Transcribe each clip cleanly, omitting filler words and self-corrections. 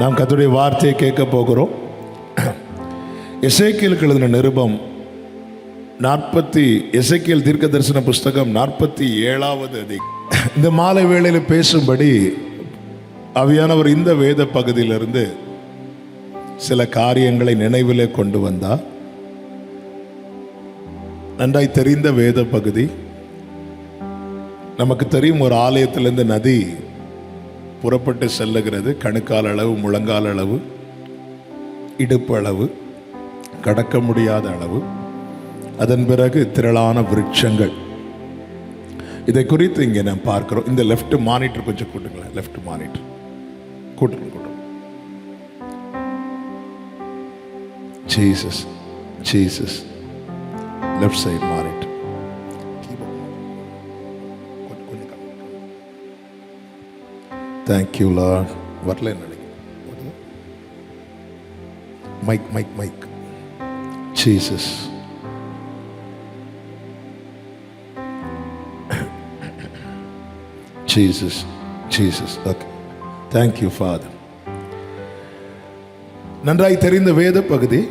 நாம் கர்த்தருடைய வார்த்தையை கேட்க போகிறோம். எசேக்கியேலுக்கு எழுதின நிருபம் எசேக்கியேல் தீர்க்க தரிசன புஸ்தகம் 47வது அதிகாரம். இந்த மாலை வேளையில் பேசும்படி ஆவியானவர் இந்த வேத பகுதியிலிருந்து சில காரியங்களை நினைவிலே கொண்டு வந்தார். நன்றாய் தெரிந்த வேத பகுதி. நமக்கு தெரியும், ஒரு ஆலயத்திலிருந்து நதி புறப்பட்டு செல்லுகிறது. கணுக்கால் அளவு, முழங்கால் அளவு, இடுப்பு அளவு, கடக்க முடியாத அளவு. அதன் பிறகு திரளான விருட்சங்கள். இதை குறித்து இங்கே நாம் பார்க்கிறோம். இந்த லெஃப்ட் மானிட்டர் கொஞ்சம் கூட்டுங்களேன். லெஃப்ட் மானிட்டர் கூட்டுங்க. Jesus Jesus. Left side monitor. Thank you Lord. வரல நினைக்கிறேன். Mic. Jesus. Jesus Jesus. Okay, thank you father. நன்றாய் தெரிந்த வேத பகுதி.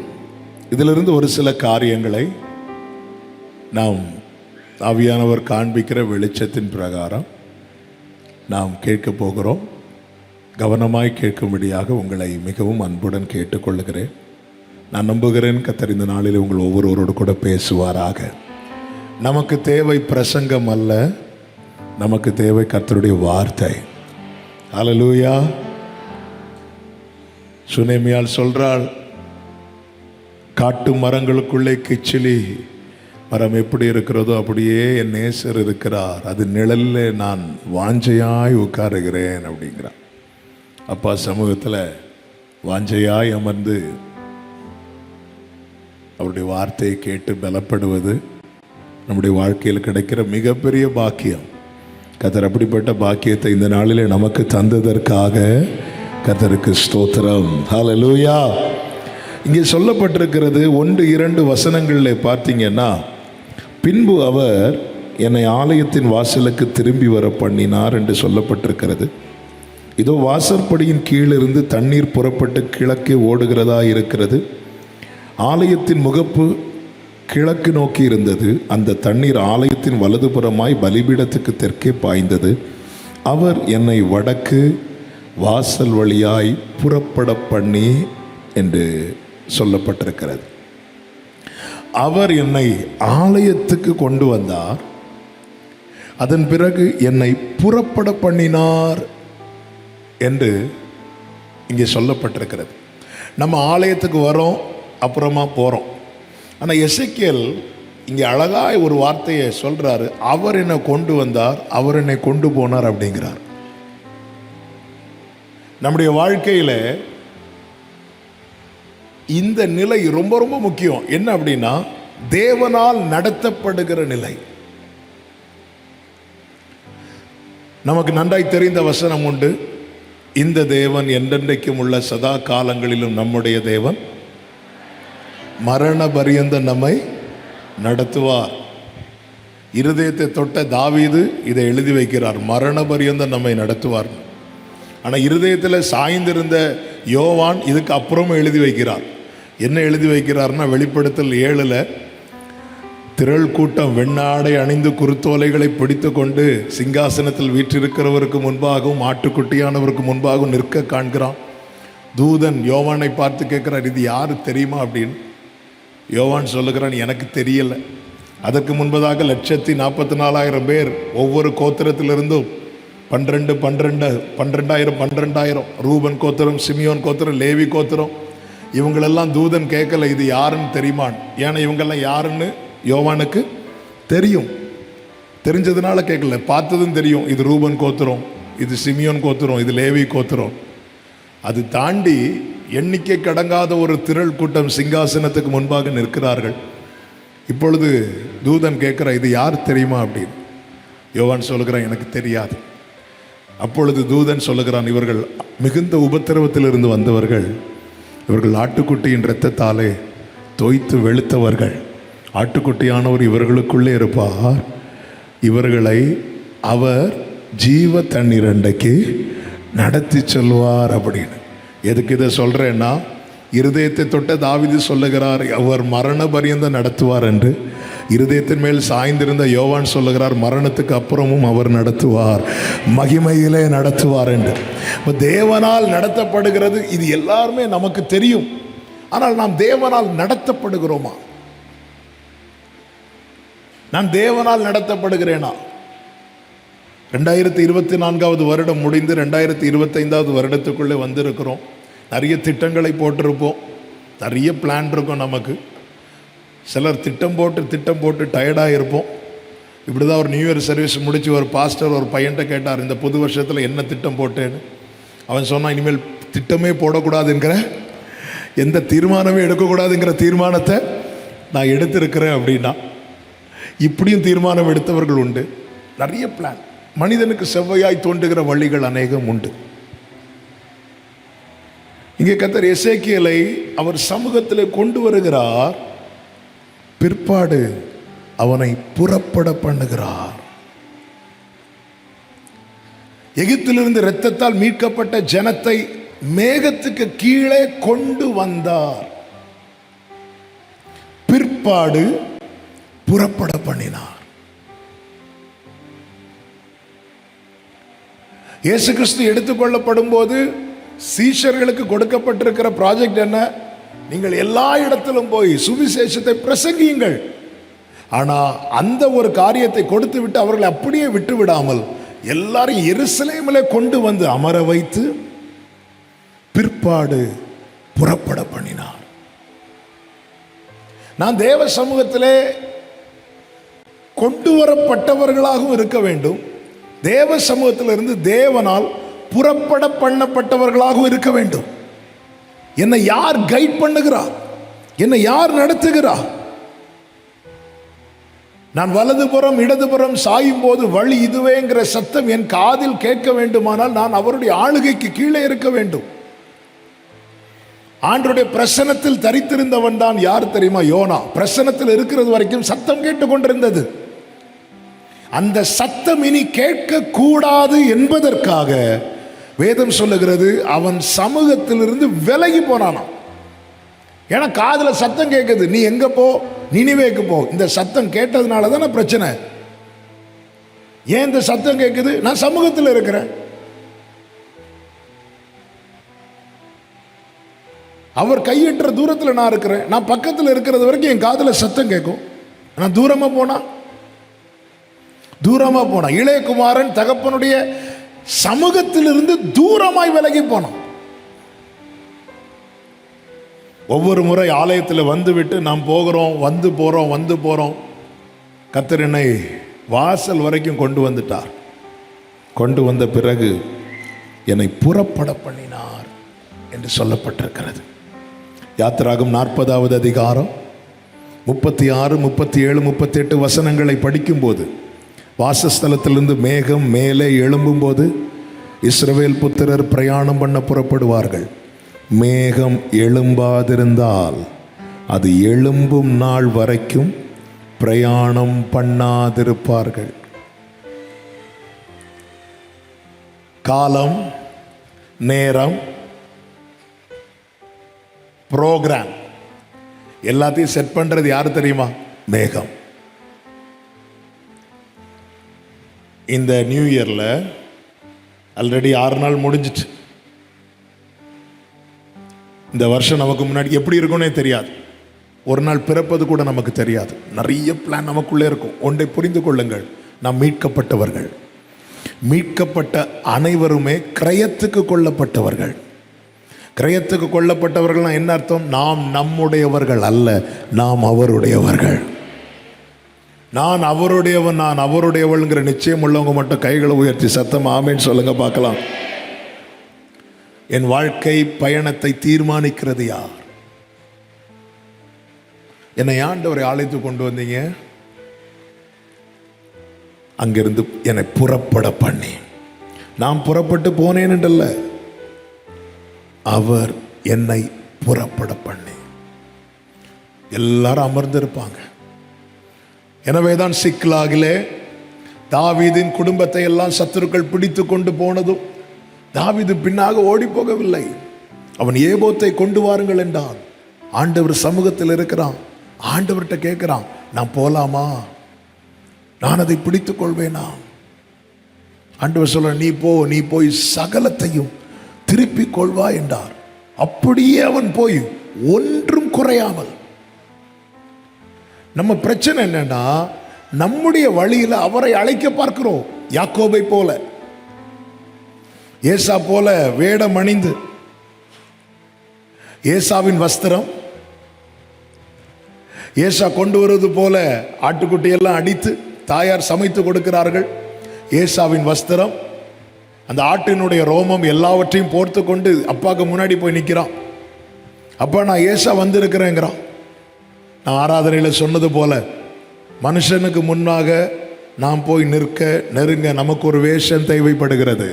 இதிலிருந்து ஒரு சில காரியங்களை நாம் ஆவியானவர் காண்பிக்கிற வெளிச்சத்தின் பிரகாரம் நாம் கேட்க போகிறோம். கவனமாய் கேட்கும்படியாக உங்களை மிகவும் அன்புடன் கேட்டுக்கொள்கிறேன். நான் நம்புகிறேன் கர்த்தர் இந்த நாளில் உங்கள் ஒவ்வொருவரோடு கூட பேசுவாராக. நமக்கு தேவை பிரசங்கம் அல்ல, நமக்கு தேவை கர்த்தருடைய வார்த்தை. ஹல்லேலூயா. சுனேமியால் சொல்றாள், காட்டு மரங்களுக்குள்ளே கிச்சிலி மரம் எப்படி இருக்கிறதோ அப்படியே என் நேசர் இருக்கிறார், அது நிழல்ல நான் வாஞ்சையாய் உட்காருகிறேன் அப்படிங்கிறார். அப்பா சமூகத்தில் வாஞ்சையாய் அமர்ந்து அவருடைய வார்த்தையை கேட்டு பலப்படுவது நம்முடைய வாழ்க்கையில் கிடைக்கிற மிகப்பெரிய பாக்கியம். கர்த்தர் அப்படிப்பட்ட பாக்கியத்தை இந்த நாளிலே நமக்கு தந்ததற்காக கர்த்தருக்கு ஸ்தோத்திரம். ஹல்லேலூயா. இங்கே சொல்லப்பட்டிருக்கிறது 1-2 வசனங்களில் பார்த்தீங்கன்னா, பின்பு அவர் என்னை ஆலயத்தின் வாசலுக்கு திரும்பி வர பண்ணினார் என்று சொல்லப்பட்டிருக்கிறது. இதோ வாசற்படியின் கீழிருந்து தண்ணீர் புறப்பட்டு கிழக்கே ஓடுகிறதா இருக்கிறது. ஆலயத்தின் முகப்பு கிழக்கு நோக்கி இருந்தது. அந்த தண்ணீர் ஆலயத்தின் வலதுபுறமாய் பலிபீடத்துக்கு தெற்கே பாய்ந்தது. அவர் என்னை வடக்கு வாசல் வழியாய் புறப்பட பண்ணி என்று சொல்லப்பட்டிருக்கிறது. அவர் என்னை ஆலயத்துக்கு கொண்டு வந்தார். அதன் பிறகு என்னை புறப்பட பண்ணினார் என்று இங்கே சொல்லப்பட்டிருக்கிறது. நம்ம ஆலயத்துக்கு வரோம், அப்புறமா போகிறோம். ஆனால் எசேக்கியேல் இங்கே அழகாய் ஒரு வார்த்தையை சொல்கிறாரு. அவர் என்னை கொண்டு வந்தார், அவர் என்னை கொண்டு போனார் அப்படிங்கிறார். நம்முடைய வாழ்க்கையில் இந்த நிலை ரொம்ப ரொம்ப முக்கியம். என்ன அப்படின்னா, தேவனால் நடத்தப்படுகிற நிலை. நமக்கு நன்றாய் தெரிந்த வசனம் உண்டு. இந்த தேவன் என்றென்றைக்கும் உள்ள சதா காலங்களிலும் நம்முடைய தேவன் மரண பரியந்த நம்மை நடத்துவார். இருதயத்தை தொட்ட தாவீது இதை எழுதி வைக்கிறார், மரண பரியந்த நம்மை நடத்துவார். ஆனால் இருதயத்தில் சாய்ந்திருந்த யோவான் இதுக்கு அப்புறமும் எழுதி வைக்கிறார். என்ன எழுதி வைக்கிறார்னா, வெளிப்படுத்தல் 7 திரள் கூட்டம் வெண்ணாடை அணிந்து குருத்தோலைகளை பிடித்து கொண்டு சிங்காசனத்தில் வீற்றிருக்கிறவருக்கு முன்பாகவும் ஆட்டுக்குட்டியானவருக்கு முன்பாகவும் நிற்க காண்கிறான். தூதன் யோவானை பார்த்து கேட்கிறார், இது யாரு தெரியுமா அப்படின்னு. யோவான் சொல்லுகிறான், எனக்கு தெரியலை. அதற்கு முன்பதாக 1,44,000 பேர் ஒவ்வொரு கோத்திரத்திலிருந்தும் 12,000 ரூபன் கோத்திரம், சிமியோன் கோத்திரம், லேவி கோத்திரம், இவங்களெல்லாம் தூதன் கேட்கல இது யாருன்னு தெரியுமான். ஏன்னா இவங்கெல்லாம் யாருன்னு யோவானுக்கு தெரியும். தெரிஞ்சதுனால கேட்கல, பார்த்ததும் தெரியும். இது ரூபன் கோத்திரம், இது சிமியோன் கோத்திரம், இது லேவி கோத்திரம். அது தாண்டி எண்ணிக்கை கடங்காத ஒரு திரள் கூட்டம் சிங்காசனத்துக்கு முன்பாக நிற்கிறார்கள். இப்பொழுது தூதன் கேட்குற, இது யார் தெரியுமா அப்படின்னு. யோவான் சொல்லுகிறான், எனக்கு தெரியாது. அப்பொழுது தூதன் சொல்லுகிறான், இவர்கள் மிகுந்த உபத்திரவத்தில் இருந்து வந்தவர்கள், இவர்கள் ஆட்டுக்குட்டியின் இரத்தத்தாலே தோய்த்து வெளுத்தவர்கள். ஆட்டுக்குட்டியானவர் இவர்களுக்குள்ளே இருப்பார். இவர்களை அவர் ஜீவ தண்ணீர் அண்டைக்கு நடத்தி செல்வார் அப்படின்னு. எதுக்கு இதை சொல்றேன்னா, இருதயத்தை தொட்ட தாவீது சொல்லுகிறார் அவர் மரண பரியந்தம் நடத்துவார் என்று. இருதயத்தின் மேல் சாய்ந்திருந்த யோவான் சொல்லுகிறார் மரணத்துக்கு அப்புறமும் அவர் நடத்துவார், மகிமையிலே நடத்துவார் என்று. தேவனால் நடத்தப்படுகிறது இது எல்லாருமே நமக்கு தெரியும். ஆனால் நாம் தேவனால் நடத்தப்படுகிறோமா? நான் தேவனால் நடத்தப்படுகிறேனா? 2024 வருடம் முடிந்து 2025 வருடத்துக்குள்ளே வந்திருக்கிறோம். நிறைய திட்டங்களை போட்டிருப்போம், நிறைய பிளான் இருக்கும் நமக்கு. சிலர் திட்டம் போட்டு டயர்டாக இருப்போம். இப்படி தான் ஒரு நியூ இயர் சர்வீஸ் முடித்து ஒரு பாஸ்டர் ஒரு பையன்கிட்ட கேட்டார், இந்த புது வருஷத்தில் என்ன திட்டம் போட்டேன்னு. அவன் சொன்னான், இனிமேல் திட்டமே போடக்கூடாதுங்கிற, எந்த தீர்மானமே எடுக்கக்கூடாதுங்கிற தீர்மானத்தை நான் எடுத்திருக்கிறேன் அப்படின்னா. இப்படியும் தீர்மானம் எடுத்தவர்கள் உண்டு. நிறைய பிளான். மனிதனுக்கு செவ்வையாய் தோன்றுகிற வழிகள் அநேகம் உண்டு. இங்கே கர்த்தர் எசேக்கியேலை அவர் சமூகத்தில் கொண்டு வருகிறார். பிற்பாடு அவனை புறப்பட பண்ணுகிறார். எகிப்திலிருந்து இரத்தத்தால் மீட்கப்பட்ட ஜனத்தை மேகத்துக்கு கீழே கொண்டு வந்தார். பிற்பாடு புறப்பட பண்ணினார். இயேசு கிறிஸ்து எடுத்துக்கொள்ளப்படும் போது சீஷர்களுக்கு கொடுக்கப்பட்டிருக்கிற ப்ராஜெக்ட் என்ன? நீங்கள் எல்லா இடத்திலும் போய் சுவிசேஷத்தை பிரசங்கியுங்கள். ஆனால் அந்த ஒரு காரியத்தை கொடுத்து விட்டு அவர்களை அப்படியே விட்டு விடாமல் எல்லாரும் எருசலேமிலே கொண்டு வந்து அமர வைத்து பிற்பாடு புறப்பட பண்ணினார். நான் தேவ சமூகத்திலே கொண்டு வரப்பட்டவர்களாகவும் இருக்க வேண்டும், தேவ சமூகத்திலிருந்து தேவனால் புறப்பட பண்ணப்பட்டவர்களாகவும் இருக்க வேண்டும். என்னை யார் கைட் பண்ணுகிறார்? என்னை யார் நடத்துகிறார்? நான் வலதுபுறம் இடதுபுறம் சாயும் போது வழி இதுவேங்கிற சத்தம் என் காதில் கேட்க வேண்டுமானால் நான் அவருடைய ஆளுகைக்கு கீழே இருக்க வேண்டும். ஆண்டவருடைய பிரசன்னத்தில் தரித்திருந்தவன் தான் யார் தெரியுமா? யோனா. பிரசன்னத்தில் இருக்கிறது வரைக்கும் சத்தம் கேட்டுக் கொண்டிருந்தது. அந்த சத்தம் இனி கேட்க கூடாது என்பதற்காக வேதம் சொல்லுகிறது அவன் சமூகத்திலிருந்து விலகி போனானா. ஏன்னா காதுல சத்தம் கேட்குது, நீ எங்க போ, நினிவேக்கு போ. இந்த சத்தம் கேட்டதுனால தானே பிரச்சனை. ஏன் இந்த சத்தம் கேட்குது? நான் சமூகத்தில் இருக்கிறேன். அவர் கையிட்ட தூரத்தில் நான் இருக்கிறேன். நான் பக்கத்தில் இருக்கிறது வரைக்கும் என் காதுல சத்தம் கேட்கும். நான் தூரமா போனா இளையகுமாரன் தகப்பனுடைய சமூகத்திலிருந்து தூரமாய் விலகி போனான். ஒவ்வொரு முறை ஆலயத்தில் வந்துவிட்டு நாம் போகிறோம், வந்து போறோம். கர்த்தர் என்னை வாசல் வரைக்கும் கொண்டு வந்துட்டார். கொண்டு வந்த பிறகு என்னை புறப்பட பண்ணினார் என்று சொல்லப்பட்டிருக்கிறது. யாத்திராகம் 40வது அதிகாரம் 36, 37, 38 வசனங்களை படிக்கும்போது வாசஸ்தலத்திலிருந்து மேகம் மேலே எழும்பும் போது இஸ்ரவேல் புத்திரர் பிரயாணம் பண்ண புறப்படுவார்கள். மேகம் எழும்பாதிருந்தால் அது எழும்பும் நாள் வரைக்கும் பிரயாணம் பண்ணாதிருப்பார்கள். காலம், நேரம், ப்ரோக்ராம் எல்லாத்தையும் செட் பண்றது யாரு தெரியுமா? மேகம். இந்த நியூ இயர்ல ஆல்ரெடி 6 நாள் முடிஞ்சிச்சு. இந்த வருஷம் நமக்கு முன்னாடி எப்படி இருக்கும்னே தெரியாது. ஒரு நாள் பிறப்பது கூட நமக்கு தெரியாது. நிறைய பிளான் நமக்குள்ளே இருக்கும். ஒன்றை புரிந்து கொள்ளுங்கள், நாம் மீட்கப்பட்டவர்கள். மீட்கப்பட்ட அனைவருமே கிரயத்துக்கு கொள்ளப்பட்டவர்கள். கிரயத்துக்கு கொள்ளப்பட்டவர்கள் என்ன அர்த்தம்? நாம் நம்முடையவர்கள் அல்ல, நாம் அவருடையவர்கள். நான் அவருடையவன், நான் அவருடையவள்ங்கிற நிச்சயம் உள்ளவங்க மட்டும் கைகளை உயர்த்தி சத்தம் ஆமேன்னு சொல்லுங்க பார்க்கலாம். என் வாழ்க்கை பயணத்தை தீர்மானிக்கிறது யார்? என்னை ஆண்டவரை அழைத்து கொண்டு வந்தீங்க, அங்கிருந்து என்னை புறப்பட பண்ணி நான் புறப்பட்டு போனேன் என்றல்ல, அவர் என்னை புறப்பட பண்ணி. எல்லாரும் அமர்ந்திருப்பாங்க. எனவேதான் சிக்லாகிலே தாவீதின் குடும்பத்தை எல்லாம் சத்துருக்கள் பிடித்து கொண்டு போனதும் தாவீது பின்னாக ஓடி போகவில்லை. அவன் ஏபோத்தை கொண்டு வாருங்கள் என்றான். ஆண்டவர் சமூகத்தில் இருக்கிறான். ஆண்டவர்கிட்ட கேட்கிறான், நான் போலாமா, நான் அதை பிடித்துக் கொள்வேனா? ஆண்டவர் சொல்ற, நீ போ, நீ போய் சகலத்தையும் திருப்பிக் கொள்வா என்றார். அப்படியே அவன் போய் ஒன்றும் குறையாமல். நம்ம பிரச்சனை என்னன்னா, நம்முடைய வழியில் அவரை அழைக்க பார்க்கிறோம். யாக்கோபை போல, ஏசா போல வேடம் அணிந்து, ஏசாவின் வஸ்திரம் ஏசா கொண்டு வருவது போல ஆட்டுக்குட்டியெல்லாம் அடித்து தாயார் சமைத்து கொடுக்கிறார்கள். ஏசாவின் வஸ்திரம், அந்த ஆட்டினுடைய ரோமம் எல்லாவற்றையும் போர்த்து கொண்டு அப்பாவுக்கு முன்னாடி போய் நிற்கிறான். அப்பா, நான் ஏசா வந்திருக்கிறேங்கிறான். நான் ஆராதனையில் சொன்னது போல, மனுஷனுக்கு முன்னாக நாம் போய் நிற்க நெருங்க நமக்கு ஒரு வேஷம் தேவைப்படுகிறது.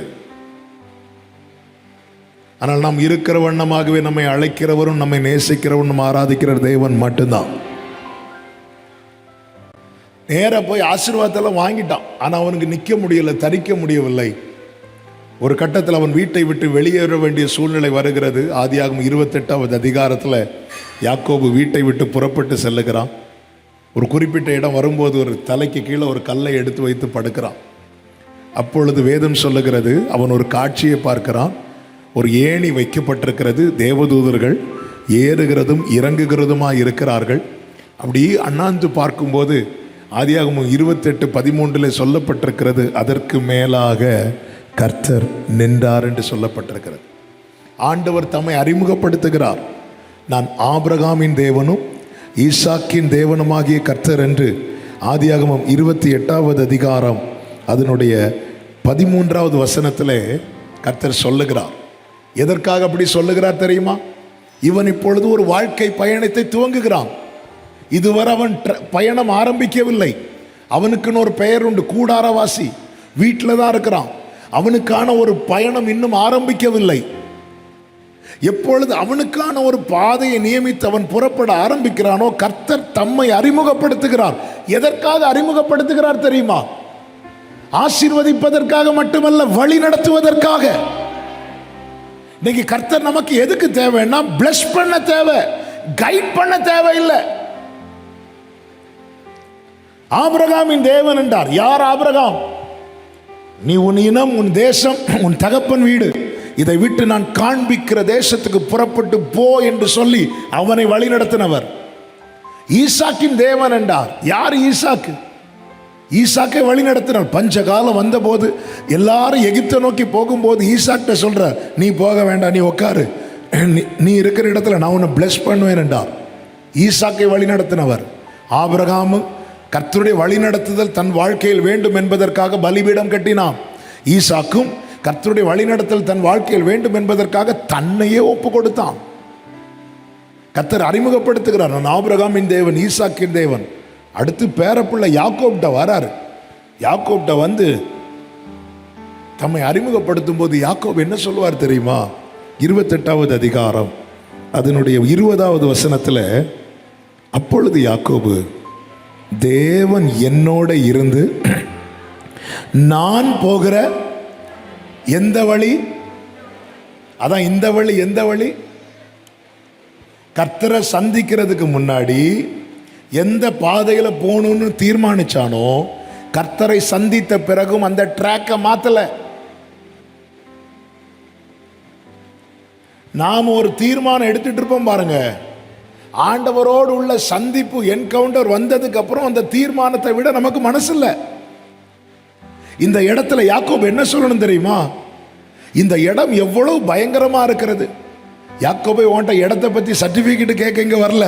ஆனால் நாம் இருக்கிற வண்ணமாகவே நம்மை அழைக்கிறவரும் நம்மை நேசிக்கிறவரும் ஆராதிக்கிற தேவன் மட்டும்தான். நேராக போய் ஆசீர்வாதத்தெல்லாம் வாங்கிட்டான். ஆனால் அவனுக்கு நிற்க முடியலை, தரிக்க முடியவில்லை. ஒரு கட்டத்தில் அவன் வீட்டை விட்டு வெளியேற வேண்டிய சூழ்நிலை வருகிறது. ஆதியாகமம் 28வது அதிகாரத்தில் யாக்கோபு வீட்டை விட்டு புறப்பட்டு செல்லுகிறான். ஒரு குறிப்பிட்ட இடம் வரும்போது ஒரு தலைக்கு கீழே ஒரு கல்லை எடுத்து வைத்து படுக்கிறான். அப்பொழுது வேதம் சொல்லுகிறது, அவன் ஒரு காட்சியை பார்க்கிறான். ஒரு ஏணி வைக்கப்பட்டிருக்கிறது, தேவதூதர்கள் ஏறுகிறதும் இறங்குகிறதுமாக இருக்கிறார்கள். அப்படி அண்ணாந்து பார்க்கும்போது ஆதியாகமம் 28:13 சொல்லப்பட்டிருக்கிறது, அதற்கு மேலாக கர்த்தர் நின்றார் என்று சொல்லப்பட்டிருக்கிறது. ஆண்டவர் தம்மை அறிமுகப்படுத்துகிறார். நான் ஆபிரகாமின் தேவனும் ஈசாக்கின் தேவனுமாகிய கர்த்தர் என்று ஆதியாகமம் 28வது அதிகாரம் அதனுடைய 13வது வசனத்திலே கர்த்தர் சொல்லுகிறார். எதற்காக அப்படி சொல்லுகிறார் தெரியுமா? இவன் இப்பொழுது ஒரு வாழ்க்கை பயணத்தை துவங்குகிறான். இதுவரை அவன் பயணம் ஆரம்பிக்கவில்லை. அவனுக்குன்னு ஒரு பெயர் உண்டு, கூடாரவாசி. வீட்டில் தான் இருக்கிறான். அவனுக்கான ஒரு பயணம் இன்னும் ஆரம்பிக்கவில்லை. எப்பொழுது அவனுக்கான ஒரு பாதையை நியமித்து அவன் புறப்பட ஆரம்பிக்கிறானோ, கர்த்தர் தம்மை அறிமுகப்படுத்துகிறார். எதற்காக அறிமுகப்படுத்துகிறார் தெரியுமா? ஆசீர்வதிப்பதற்காக மட்டுமல்ல, வழி நடத்துவதற்காக. இன்னைக்கு கர்த்தர் நமக்கு எதுக்கு தேவைன்னா, பிளஸ் பண்ண தேவை, கைட் பண்ண தேவையில்லை. ஆபிரகாமின் தேவன் என்றார். யார் ஆபிரகாம்? நீ உன் இனம், உன் தேசம், உன் தகப்பன் வீடு, இதை விட்டு நான் காண்பிக்கிற தேசத்துக்கு புறப்பட்டு போ என்று சொல்லி அவனை வழி நடத்தினவர். ஈசாக்கின் தேவன் என்றார். யார் ஈசாக்கு? ஈசாக்கை வழி நடத்தினார். பஞ்ச காலம் வந்த போது எல்லாரும் எகிப்தை நோக்கி போகும்போது ஈசாக்கிட்ட சொல்ற, நீ போக வேண்டாம், நீ உட்காரு, நீ இருக்கிற இடத்துல நான் உன்னை பிளஸ் பண்ணுவேன் என்றார். ஈசாக்கை வழி நடத்தினவர். ஆபிரகாமும் கர்த்தருடைய வழி நடத்துதல் தன் வாழ்க்கையில் வேண்டும் என்பதற்காக பலிபீடம் கட்டினான். ஈசாக்கும் கர்த்தருடைய வழி நடத்தல் தன் வாழ்க்கையில் வேண்டும் என்பதற்காக தன்னையே ஒப்பு கொடுத்தான். கர்த்தர் அறிமுகப்படுத்துகிறார், நான் ஆபிரகாமின் தேவன், ஈசாக்கின் தேவன். அடுத்து பேரப்பிள்ளை யாக்கோப்ட வராரு. யாக்கோப்ட வந்து தம்மை அறிமுகப்படுத்தும் போது யாக்கோப் என்ன சொல்லுவார் தெரியுமா? 28வது அதிகாரம் அதனுடைய 20வது வசனத்தில், அப்பொழுது யாக்கோபு, தேவன் என்னோட இருந்து நான் போகிற எந்த வழி, அதான் இந்த வழி, எந்த வழி? கர்த்தரை சந்திக்கிறதுக்கு முன்னாடி எந்த பாதையில் போகணும்னு தீர்மானிச்சானோ, கர்த்தரை சந்தித்த பிறகும் அந்த ட்ராக்கை மாத்தல. நாம் ஒரு தீர்மானம் எடுத்துட்டு இருப்போம் பாருங்க, ஆண்டவரோடு உள்ள சந்திப்பு என்கவுண்டர் வந்ததுக்கு அப்புறம் அந்த தீர்மானத்தை விட நமக்கு மனசு இல்லை. இந்த இடத்துல யாக்கோபு என்ன சொல்லணும் தெரியுமா? இந்த இடம் எவ்வளவு பயங்கரமா இருக்கிறது. யாக்கோபு உன்கிட்ட இடத்தை பத்தி சர்டிபிகேட் கேட்க இங்க வரல,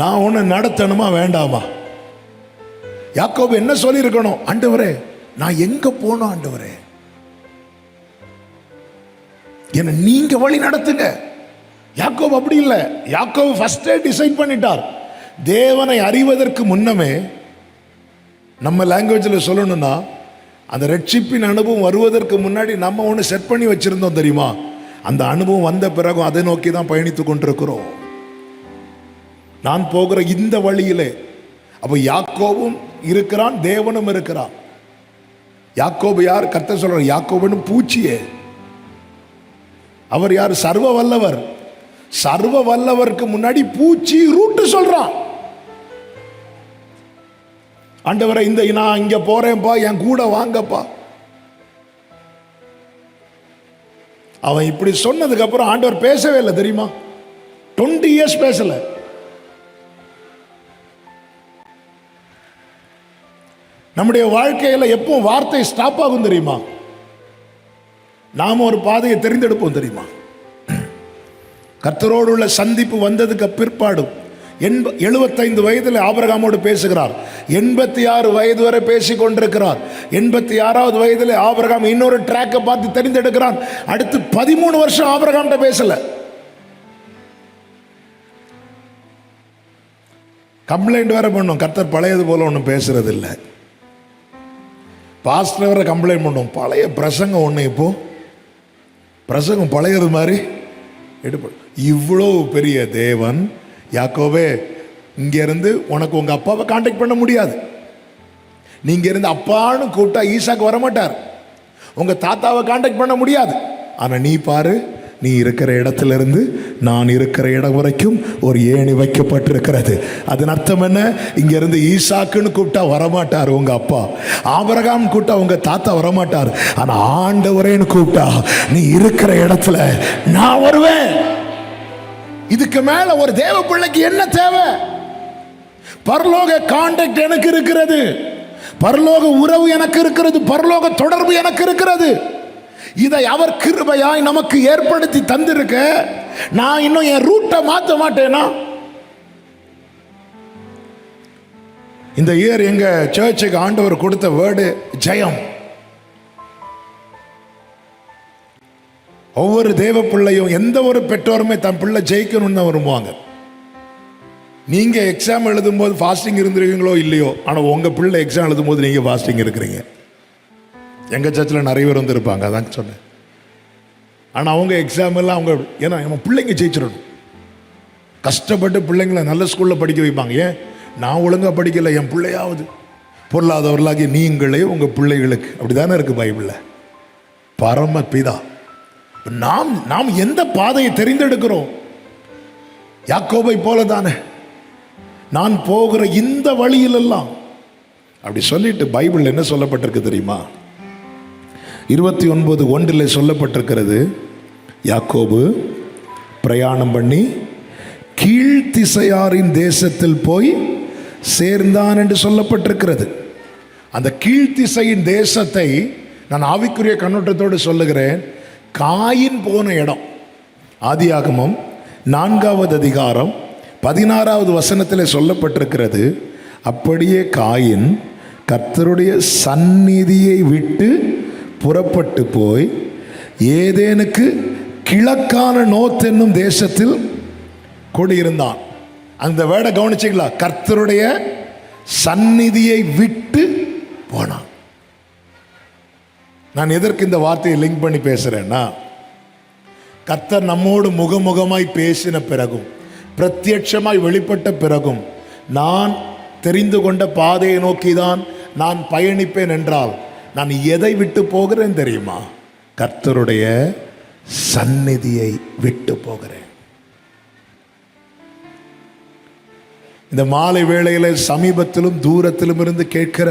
நான் ஒன்று நடத்தணுமா வேண்டாமா? யாக்கோபு என்ன சொல்லி இருக்கணும்? ஆண்டவரே, நான் எங்க போனோம் ஆண்டவரே, என்ன நீங்க வழி நடத்துங்க. யாக்கோபு அப்படி இல்லை. யாக்கோபு ஃபர்ஸ்டே டிசைட் பண்ணிட்டார். தேவனை அறிவதற்கு முன்னமே, நம்ம லாங்குவேஜில் சொல்லணும்னா, அந்த ரட்சிப்பின் அனுபவம் வருவதற்கு முன்னாடி நம்ம ஒன்று செட் பண்ணி வச்சிருந்தோம் தெரியுமா? அந்த அனுபவம் வந்த பிறகும் அதை நோக்கி தான் பயணித்து கொண்டிருக்கிறோம். நான் போகிற இந்த வழியிலே. அப்போ யாக்கோபும் இருக்கிறான், தேவனும் இருக்கிறான். யாக்கோபு யார்? கர்த்தர் சொல்றார், யாக்கோபுன்னு பூச்சியே. அவர் யார்? சர்வ வல்லவர். சர்வ வல்லவருக்கு முன்னாடி பூச்சி ரூட்டு சொல்றான். ஆண்டவரை, இந்த நான் இங்க போறேன்ப்பா, என் கூட வாங்கப்பா. அவன் இப்படி சொன்னதுக்கு அப்புறம் ஆண்டவர் பேசவே இல்லை தெரியுமா? 20 years பேசல. நம்முடைய வாழ்க்கையில எப்போ வார்த்தை ஸ்டாப் ஆகும் தெரியுமா? நாம ஒரு பாதையை தெரிந்தெடுப்போம் தெரியுமா? கர்த்தரோடு உள்ள சந்திப்பு வந்ததுக்கு பிற்பாடு 75 வயதில் ஆபிரகாமோடு பேசுகிறார். 86 வயது வரை பேசிக் கொண்டிருக்கிறார். 86வது வயதில் ஆபிரகாம் இன்னொரு ட்ராக்கை பார்த்து தெரிந்தெடுக்கிறான். அடுத்து 13 வருஷம் ஆபிரகாம்கிட்ட பேசல. கம்ப்ளைண்ட் வேற பண்ணும், கர்த்தர் பழையது போல ஒன்றும் பேசுறது இல்லை. பாஸ்டர் வேற கம்ப்ளைண்ட் பண்ணும், பழைய பிரசங்கம் ஒன்று இப்போ பிரசங்கம் பழையது மாதிரி எடுப்படும். இவ்வளோ பெரிய தேவன், யாக்கோபே, இங்க இருந்து உனக்கு உங்க அப்பாவை கான்டாக்ட் பண்ண முடியாது. நீங்க இருந்து அப்பான்னு கூப்பிட்டா ஈசாக்கு வரமாட்டார். உங்க தாத்தாவை கான்டாக்ட் பண்ண முடியாது. ஆனா நீ பாரு, நீ இருக்கிற இடத்துல இருந்து நான் இருக்கிற இடம் வரைக்கும் ஒரு ஏணி வைக்கப்பட்டிருக்கிறது. அதன் அர்த்தம் என்ன? இங்க இருந்து ஈசாக்குன்னு கூப்பிட்டா வரமாட்டார் உங்க அப்பா, ஆபிரகாம் கூப்பிட்டா உங்க தாத்தா வரமாட்டார். ஆனா ஆண்டவரேன்னு கூப்பிட்டா நீ இருக்கிற இடத்துல நான் வருவேன். இதுக்கு மேல ஒரு தேவ பிள்ளைக்கு என்ன தேவை? பரலோக கான்டாக்ட் எனக்கு இருக்கிறது, பரலோக உறவு எனக்கு இருக்கிறது, பரலோக தொடர்பு எனக்கு இருக்கிறது. இதை அவர் கிருபையாய் நமக்கு ஏற்படுத்தி தந்திருக்க, நான் இன்னும் என் ரூட்டை மாற்ற மாட்டேனா? இந்த இயர் எங்க சர்ச்சுக்கு ஆண்டவர் கொடுத்த வேர்டு ஜெயம். ஒவ்வொரு தேவ பிள்ளையும், எந்த ஒரு பெற்றோருமே தன் பிள்ளை ஜெயிக்கணும்னு விரும்புவாங்க. நீங்க எக்ஸாம் எழுதும் போது ஃபாஸ்டிங் இருந்திருக்கீங்களோ இல்லையோ, ஆனால் உங்க பிள்ளை எக்ஸாம் எழுதும் போது நீங்க ஃபாஸ்டிங் இருக்கிறீங்க. எங்க சர்ச்சில் நிறைய பேர் வந்துருப்பாங்க, அதான் சொன்னேன். ஆனால் அவங்க எக்ஸாம் எல்லாம் அவங்க, ஏன்னா நம்ம பிள்ளைங்க ஜெயிச்சிடணும், கஷ்டப்பட்டு பிள்ளைங்களை நல்ல ஸ்கூலில் படிக்க வைப்பாங்க. ஏன்? நான் ஒழுங்காக படிக்கலை, என் பிள்ளையாவது பொருளாதவர்களாகி நீங்களே உங்கள் பிள்ளைகளுக்கு, அப்படி தானே இருக்குது பைபிளில். பரம பிதா. நாம் எந்த பாதையை தெரிந்தெடுக்கிறோம்? யாக்கோபை போல தானே, நான் போகிற இந்த வழியிலெல்லாம் அப்படி சொல்லிட்டு பைபிள் என்ன சொல்லப்பட்டிருக்கு தெரியுமா? 29:1 சொல்லப்பட்டிருக்கிறது, யாக்கோபு பிரயாணம் பண்ணி கீழ்த்திசையாரின் தேசத்தில் போய் சேர்ந்தான் என்று சொல்லப்பட்டிருக்கிறது. அந்த கீழ்த்திசையின் தேசத்தை நான் ஆவிக்குரிய கண்ணோட்டத்தோடு சொல்லுகிறேன். காயின் போன இடம். ஆதியாகமம் 4வது அதிகாரம் 16வது வசனத்தில் சொல்லப்பட்டிருக்கிறது, அப்படியே காயின் கர்த்தருடைய சந்நிதியை விட்டு புறப்பட்டு போய் ஏதேனுக்கு கிழக்கான நோத் என்னும் தேசத்தில் குடியிருந்தான். அந்த வேர்டை கவனிச்சிங்களா? கர்த்தருடைய சந்நிதியை விட்டு போனான். நான் எதற்கு இந்த வார்த்தையை லிங்க் பண்ணி பேசுறேன்னா, கர்த்தர் நம்மோடு முகமுகமாய் பேசின பிறகும், பிரத்யட்சமாய் வெளிப்பட்ட பிறகும், நான் தெரிந்து கொண்ட பாதையை நோக்கிதான் நான் பயணிப்பேன் என்றால் நான் எதை விட்டு போகிறேன் தெரியுமா? கர்த்தருடைய சந்நிதியை விட்டு போகிறேன். இந்த மாலை வேளையில சமீபத்திலும் தூரத்திலும் இருந்து கேட்கிற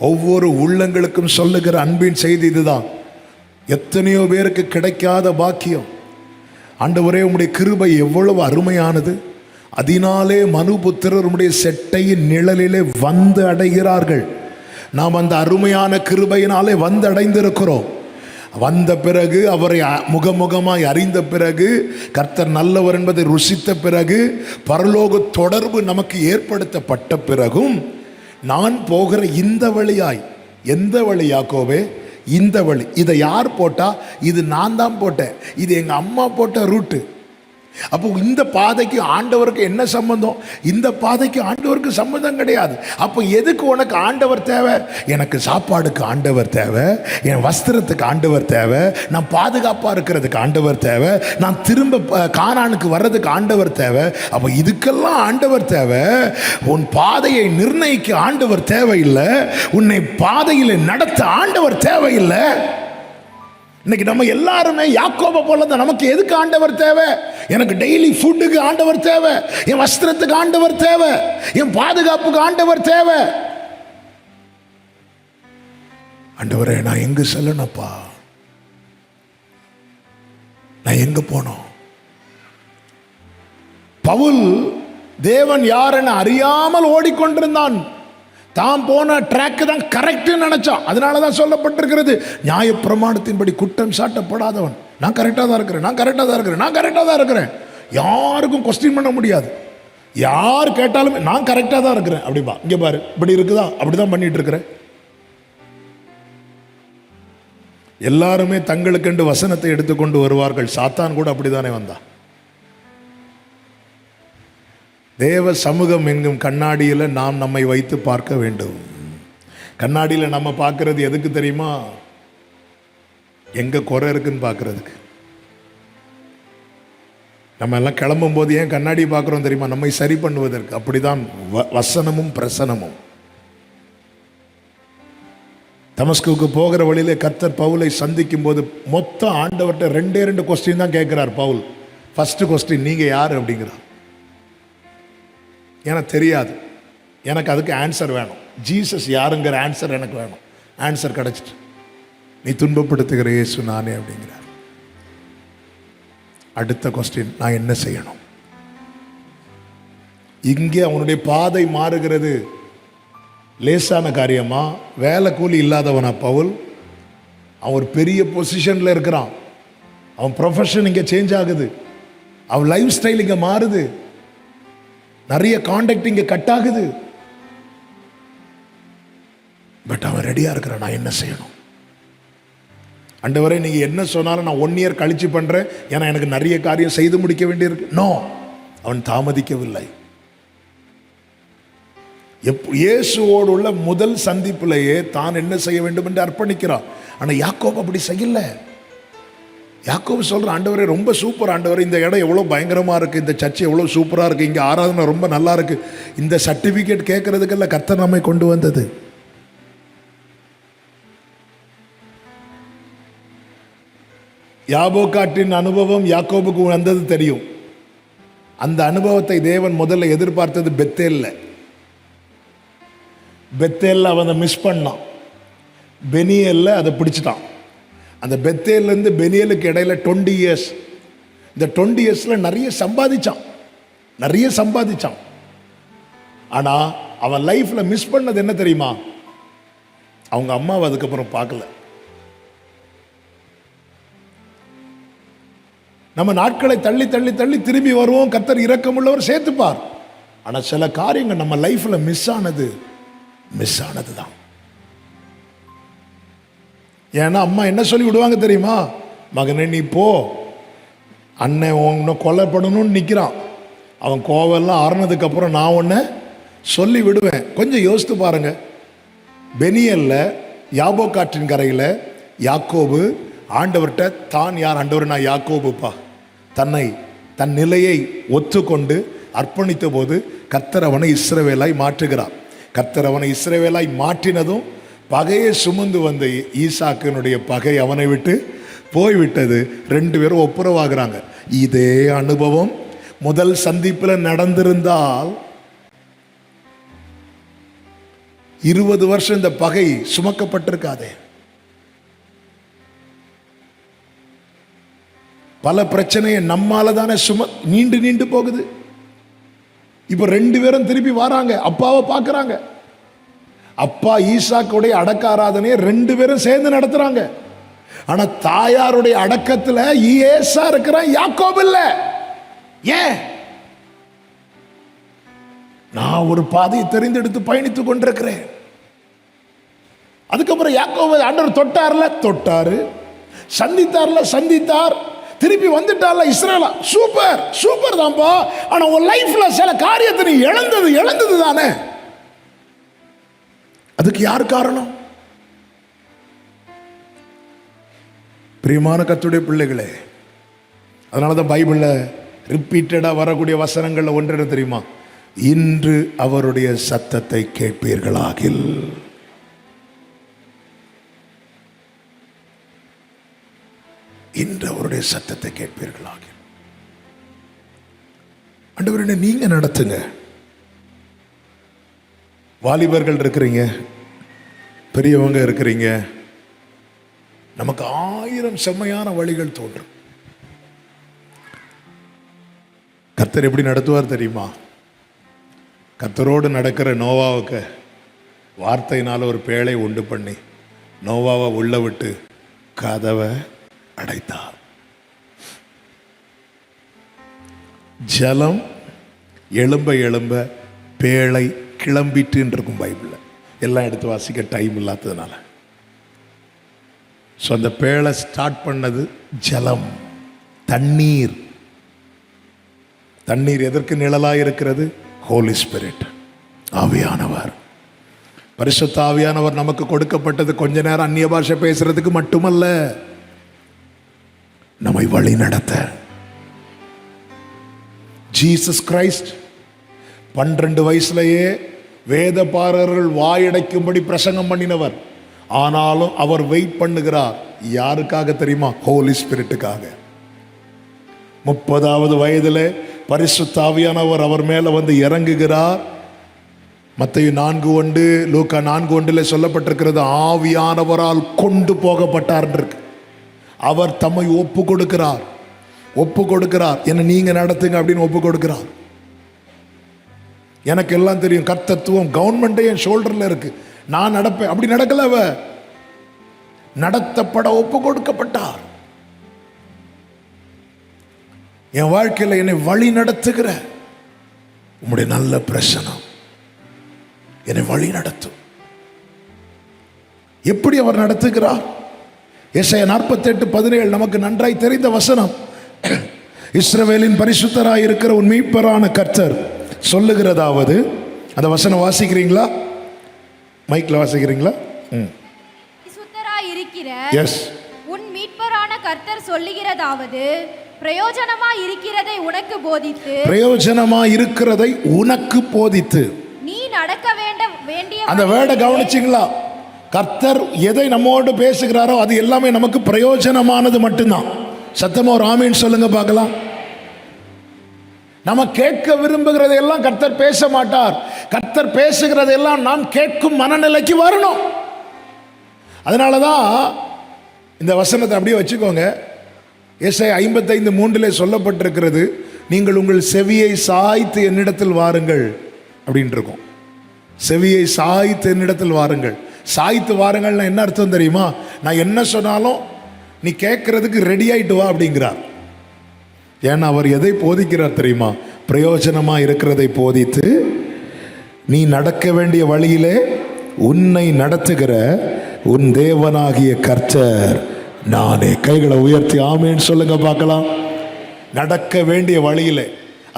ஒவ்வொரு உள்ளங்களுக்கும் சொல்லுகிற அன்பின் செய்தி இதுதான். எத்தனையோ பேருக்கு கிடைக்காத பாக்கியம். ஆண்டவரே, உம்முடைய கிருபை எவ்வளவு அருமையானது. அதனாலே மனுபுத்திரர் உம்முடைய செட்டையின் நிழலிலே வந்து அடைகிறார்கள். நாம் அந்த அருமையான கிருபையினாலே வந்து அடைந்திருக்கிறோம். வந்த பிறகு, அவரை முகமுகமாய் அறிந்த பிறகு, கர்த்தர் நல்லவர் என்பதை ருசித்த பிறகு, பரலோக தொடர்பு நமக்கு ஏற்படுத்தப்பட்ட பிறகும், நான் போகிற இந்த வழியாய், எந்த வழி யாக்கோபே? இந்த வழி. இதை யார் போட்டா? இது நான் தான் போட்டேன். இது எங்க அம்மா போட்ட ரூட்டு. அப்போ இந்த பாதைக்கு ஆண்டவருக்கு என்ன சம்பந்தம்? இந்த பாதைக்கு ஆண்டவருக்கு சம்பந்தம் கிடையாது. அப்போ எதுக்கு உனக்கு ஆண்டவர் தேவை? எனக்கு சாப்பாடுக்கு ஆண்டவர் தேவை, என் வஸ்திரத்துக்கு ஆண்டவர் தேவை, நான் பாதுகாப்பாக இருக்கிறதுக்கு ஆண்டவர் தேவை, நான் திரும்ப கானானுக்கு வர்றதுக்கு ஆண்டவர் தேவை. அப்போ இதுக்கெல்லாம் ஆண்டவர் தேவை. உன் பாதையை நிர்ணயிக்க ஆண்டவர் தேவையில்லை. உன்னை பாதையில் நடத்த ஆண்டவர் தேவையில்லை. இன்னைக்கு நம்ம எல்லாருமே யாக்கோபை போல தான். நமக்கு எதுக்கு ஆண்டவர் தேவை? எனக்கு டெய்லி ஃபுட்டுக்கு ஆண்டவர் தேவை, என் வஸ்திரத்துக்கு ஆண்டவர் தேவை, என் பாதுகாப்புக்கு ஆண்டவர் தேவை. ஆண்டவரே, நான் எங்க செல்லணும்ப்பா? நான் எங்க போனோம்? பவுல் தேவன் யாருன்னு அறியாமல் ஓடிக்கொண்டிருந்தான். தான் போன ட்ராக் தான் கரெக்ட் நினைச்சான். அதனாலதான் சொல்லப்பட்டிருக்கிறது, நியாயப்பிரமாணத்தின்படி குற்றம் சாட்டப்படாதவன். நான் கரெக்டாக தான் இருக்கிறேன், நான் கரெக்டாக தான் இருக்கிறேன், நான் கரெக்டாக தான் இருக்கிறேன். யாருக்கும் கொஸ்டின் பண்ண முடியாது. யார் கேட்டாலும் நான் கரெக்டாக தான் இருக்கிறேன் அப்படிப்பா. இங்க பாரு, இப்படி இருக்குதா, அப்படிதான் பண்ணிட்டு இருக்கிறேன். எல்லாருமே தங்களுக்கென்று வசனத்தை எடுத்துக்கொண்டு வருவார்கள். சாத்தான் கூட அப்படித்தானே வந்தான். தேவ சமூகம் எங்கும் கண்ணாடியில் நாம் நம்மை வைத்து பார்க்க வேண்டும். கண்ணாடியில் நம்ம பார்க்கறது எதுக்கு தெரியுமா? எங்க குறை இருக்குன்னு பார்க்கறதுக்கு. நம்ம எல்லாம் கிளம்பும் போது ஏன் கண்ணாடி பார்க்குறோம் தெரியுமா? நம்மை சரி பண்ணுவதற்கு. அப்படிதான் வசனமும் பிரசனமும். தமஸ்குவுக்கு போகிற வழியிலே கர்த்தர் பவுலை சந்திக்கும் போது மொத்தம் ஆண்டவர்கிட்ட 2 கொஸ்டின் தான் கேட்கிறார் பவுல். ஃபர்ஸ்ட் கொஸ்டின், நீங்க யாரு அப்படிங்கிறார். எனக்கு தெரியாது, எனக்கு அதுக்கு ஆன்சர் வேணும். ஜீசஸ் யாருங்கிற ஆன்சர் எனக்கு வேணும். ஆன்சர் கிடைச்சிட்டு, நீ துன்பப்படுத்துகிற இயேசு நானே அப்படிங்கிறார். அடுத்த கொஸ்டின், நான் என்ன செய்யணும்? இங்கே அவனுடைய பாதை மாறுகிறது. லேசான காரியமா? வேலை கூலி இல்லாதவனா பவுல்? அவன் ஒரு பெரிய பொசிஷன்ல இருக்கிறான். அவன் ப்ரொஃபஷன் இங்கே சேஞ்ச் ஆகுது, அவன் லைஃப் ஸ்டைல் இங்கே மாறுது, நிறைய கான்டாக்ட் இங்கே கட் ஆகுது. பட் அவன் ரெடியா இருக்கிறான். நான் என்ன செய்யணும்? ஆண்டவரே, நீங்க என்ன சொன்னாலும் நான் 1 இயர் கழிச்சு பண்றேன், ஏன்னா எனக்கு நிறைய காரியம் செய்து முடிக்க வேண்டியிருக்கு. நோ, அவன் தாமதிக்கவில்லை. இயேசுவோடு உள்ள முதல் சந்திப்பிலேயே தான் என்ன செய்ய வேண்டும் என்று அர்ப்பணிக்கிறான். ஆனால் யாக்கோபு அப்படி செய்யல. யாக்கோபு சொல்ற, ஆண்டவரே ரொம்ப சூப்பர் ஆண்டவரே, இந்த இடம் எவ்வளோ பயங்கரமாக இருக்குது, இந்த சர்ச் எவ்வளோ சூப்பராக இருக்குது, இங்கே ஆராதனை ரொம்ப நல்லா இருக்குது, இந்த சர்டிஃபிகேட் கேட்கறதுக்கெல்லாம் கர்த்தர் நம்மை கொண்டு வந்தது. யாபோக்காட்டின் அனுபவம் யாக்கோபுக்கு வந்தது தெரியும். அந்த அனுபவத்தை தேவன் முதல்ல எதிர்பார்த்தது பெத்தேல்ல அவன் அதை மிஸ் பண்ணான். பெனியல்ல அதை பிடிச்சிட்டான். அந்த பெத்தேல்லேருந்து பெனியலுக்கு இடையில 20 இயர்ஸ். இந்த 20 இயர்ஸில் நிறைய சம்பாதிச்சான். ஆனால் அவன் லைஃப்பில் மிஸ் பண்ணது என்ன தெரியுமா? அவங்க அம்மாவை அதுக்கப்புறம் பார்க்கல. நம்ம நாட்களை தள்ளி தள்ளி தள்ளி திரும்பி வருவோம். கர்த்தர் இரக்கமுள்ளவர், சேர்த்துப்பார். ஆனால் சில காரியங்கள் நம்ம லைஃப்பில் மிஸ் ஆனது தான். ஏன்னா அம்மா என்ன சொல்லி விடுவாங்க தெரியுமா? மகனே, நீ போ, அண்ணன் உன்னை கொல்லப்படணும்னு நிற்கிறான், அவன் கோவெல்லாம் ஆறுனதுக்கு அப்புறம் நான் உன்னை சொல்லி விடுவேன். கொஞ்சம் யோசித்து பாருங்க. பெனியல்ல யாபோக்காற்றின் கரையில் யாக்கோபு ஆண்டவர்கிட்ட தான் யார்? ஆண்டவர், நான் யாக்கோபுப்பா. தன் நிலையை ஒத்துக்கொண்டு அர்ப்பணித்த போது கர்த்தர் அவனை இஸ்ரவேலாய் மாற்றுகிறார். கர்த்தர் அவனை இஸ்ரவேலாய் மாற்றினதும் பகையை சுமந்து வந்த ஈசாக்கினுடைய பகை அவனை விட்டு போய்விட்டது. 2 பேரும் ஒப்புரவாகிறாங்க. இதே அனுபவம் முதல் சந்திப்பில் நடந்திருந்தால் 20 வருஷம் இந்த பகை சுமக்கப்பட்டிருக்காதே. பல பிரச்சனையை நம்மால தானே நீண்டு போகுது. இப்ப 2 பேரும் திருப்பி வராங்க, அப்பாவை பார்க்கறாங்க. அப்பா ஈசாக்குடைய அடக்க ஆராதனையை 2 பேரும் சேர்ந்து நடத்துறாங்க. ஆனா தாயாருடைய அடக்கத்துல ஏசா இருக்கிறான், யாக்கோபு இல்ல. ஏன்? நான் ஒரு பாதையை தெரிந்தெடுத்து பயணித்துக் கொண்டிருக்கிறேன். அதுக்கப்புறம் யாக்கோபு ஆண்டவர் தொட்டாரு, சந்தித்தார், திருப்பி வந்துட்டார்ல இஸ்ரவேலா. சூப்பர் தான்ப்பா. ஆனா உன் லைஃப்ல சில காரியத்தை நீ இழந்தது தானே. அதுக்கு யார் காரணம்? பிரியமான கர்த்தருடைய பிள்ளைகளே, அதனாலதான் பைபிள்ல ரிப்பீட்டடா வரக்கூடிய வசனங்கள்ல ஒன்று என்ன தெரியுமா? இன்று அவருடைய சத்தத்தை கேட்பீர்களாகில். இன்று அவருடைய சத்தத்தை கேட்பீர்களாக. ஆண்டவரே நீங்க நடத்துங்க. வாலிபர்கள் இருக்கிறீங்க, பெரியவங்க இருக்கிறீங்க, நமக்கு 1000 செம்மையான வழிகள் தோன்றும். கர்த்தர் எப்படி நடத்துவார் தெரியுமா? கர்த்தரோடு நடக்கிற நோவாவுக்கு வார்த்தையினால் ஒரு பேழை உண்டு பண்ணி நோவாவை உள்ள விட்டு கதவை அடைத்தார். ஜலம் எழும்ப எழும்ப பேழை கிளம்பிட்டு இருக்கும். பைபிள் எல்லாம் எடுத்து வாசிக்க டைம் இல்லாததுனால. ஸோ அந்த பேழை ஸ்டார்ட் பண்ணது ஜலம், தண்ணீர். தண்ணீர் எதற்கு நிழலாக இருக்கிறது? ஹோலி ஸ்பிரிட், ஆவியானவர். பரிசுத்த ஆவியானவர் நமக்கு கொடுக்கப்பட்டது கொஞ்ச நேரம் அந்நிய பாஷை பேசுறதுக்கு மட்டுமல்ல, நம்மை வழி நடத்த. ஜீசஸ் கிரைஸ்ட் 12 வயசுலேயே வேதபாரர்கள் வாயடைக்கும்படி பிரசங்கம் பண்ணினவர். ஆனாலும் அவர் வெயிட் பண்ணுகிறார். யாருக்காக தெரியுமா? ஹோலி ஸ்பிரிட்டுக்காக. 30வது வயதிலே பரிசுத்த ஆவியானவர் அவர் மேல வந்து இறங்குகிறார். மத்தேயு 4:1, லூக்கா 4:1 சொல்லப்பட்டிருக்கிறது, ஆவியானவரால் கொண்டு போகப்பட்டார் இருக்கு. அவர் தம்மை ஒப்பு கொடுக்கிறார். என்ன நீங்க நடத்துங்க அப்படின்னு ஒப்பு கொடுக்கிறார். எனக்கு எல்லாம் தெரியும், கர்த்தத்துவம் கவர்மெண்டே என் ஷோல்டர்ல இருக்கு, நான் நடப்பேன். அப்படி நடக்கல. அவ நடத்தப்பட ஒப்பு கொடுக்கப்பட்டார். என் வாழ்க்கையில் என்னை வழி நடத்துகிற உம்முடைய நல்ல பிரசனம் என்னை வழி நடத்தும். எப்படி அவர் நடத்துகிறார்? எசாயா 48:17 நமக்கு நன்றாய் தெரிந்த வசனம். இஸ்ரவேலின் பரிசுத்தராய் இருக்கிற உன் மீட்பரான கர்த்தர் சொல்லுகிறதாவது, அந்த வசனம் வாசிக்கிறீங்களா? மைக்ல வாசிக்கிறீங்களா? பரிசுத்தராய் இருக்கிற எஸ் உன் மீட்பரான கர்த்தர் சொல்லுகிறதாவது, பிரயோஜனமாய் இருக்கிறதை உனக்கு போதித்து நீ நடக்க வேண்டிய அந்த வேர்டை கவனிச்சிங்களா? கர்த்தர் எதை நம்மோடு பேசுகிறாரோ அது எல்லாமே நமக்கு பிரயோஜனமானது மட்டும்தான். சத்தமா ஒரு ஆமீன் சொல்லுங்க பார்க்கலாம். நம்ம கேட்க விரும்புகிறதையெல்லாம் கர்த்தர் பேச மாட்டார். கர்த்தர் பேசுகிறதையெல்லாம் நாம் கேட்கும் மனநிலைக்கு வரணும். அதனாலதான் இந்த வசனத்தை அப்படியே வச்சுக்கோங்க. எசாயா 55:3 சொல்லப்பட்டிருக்கிறது, நீங்கள் உங்கள் செவியை சாய்த்து என்னிடத்தில் வாருங்கள் அப்படின்னு இருக்கும். செவியை சாய்த்து என்னிடத்தில் வாருங்கள். சாய்த்து வாருங்கள்னா என்ன அர்த்தம் தெரியுமா? நான் என்ன சொன்னாலும் நீ கேட்கறதுக்கு ரெடி ஆயிட்டு வா அப்படிங்கிறார். ஏன்னா அவர் எதை போதிக்கிறார் தெரியுமா? பிரயோஜனமா இருக்கிறதை போதித்து நீ நடக்க வேண்டிய வழியிலே உன்னை நடத்துகிற உன் தேவனாகிய கர்த்தர் நானே. கைகளை உயர்த்தி ஆமேன்னு சொல்லுங்க பார்க்கலாம். நடக்க வேண்டிய வழியிலே.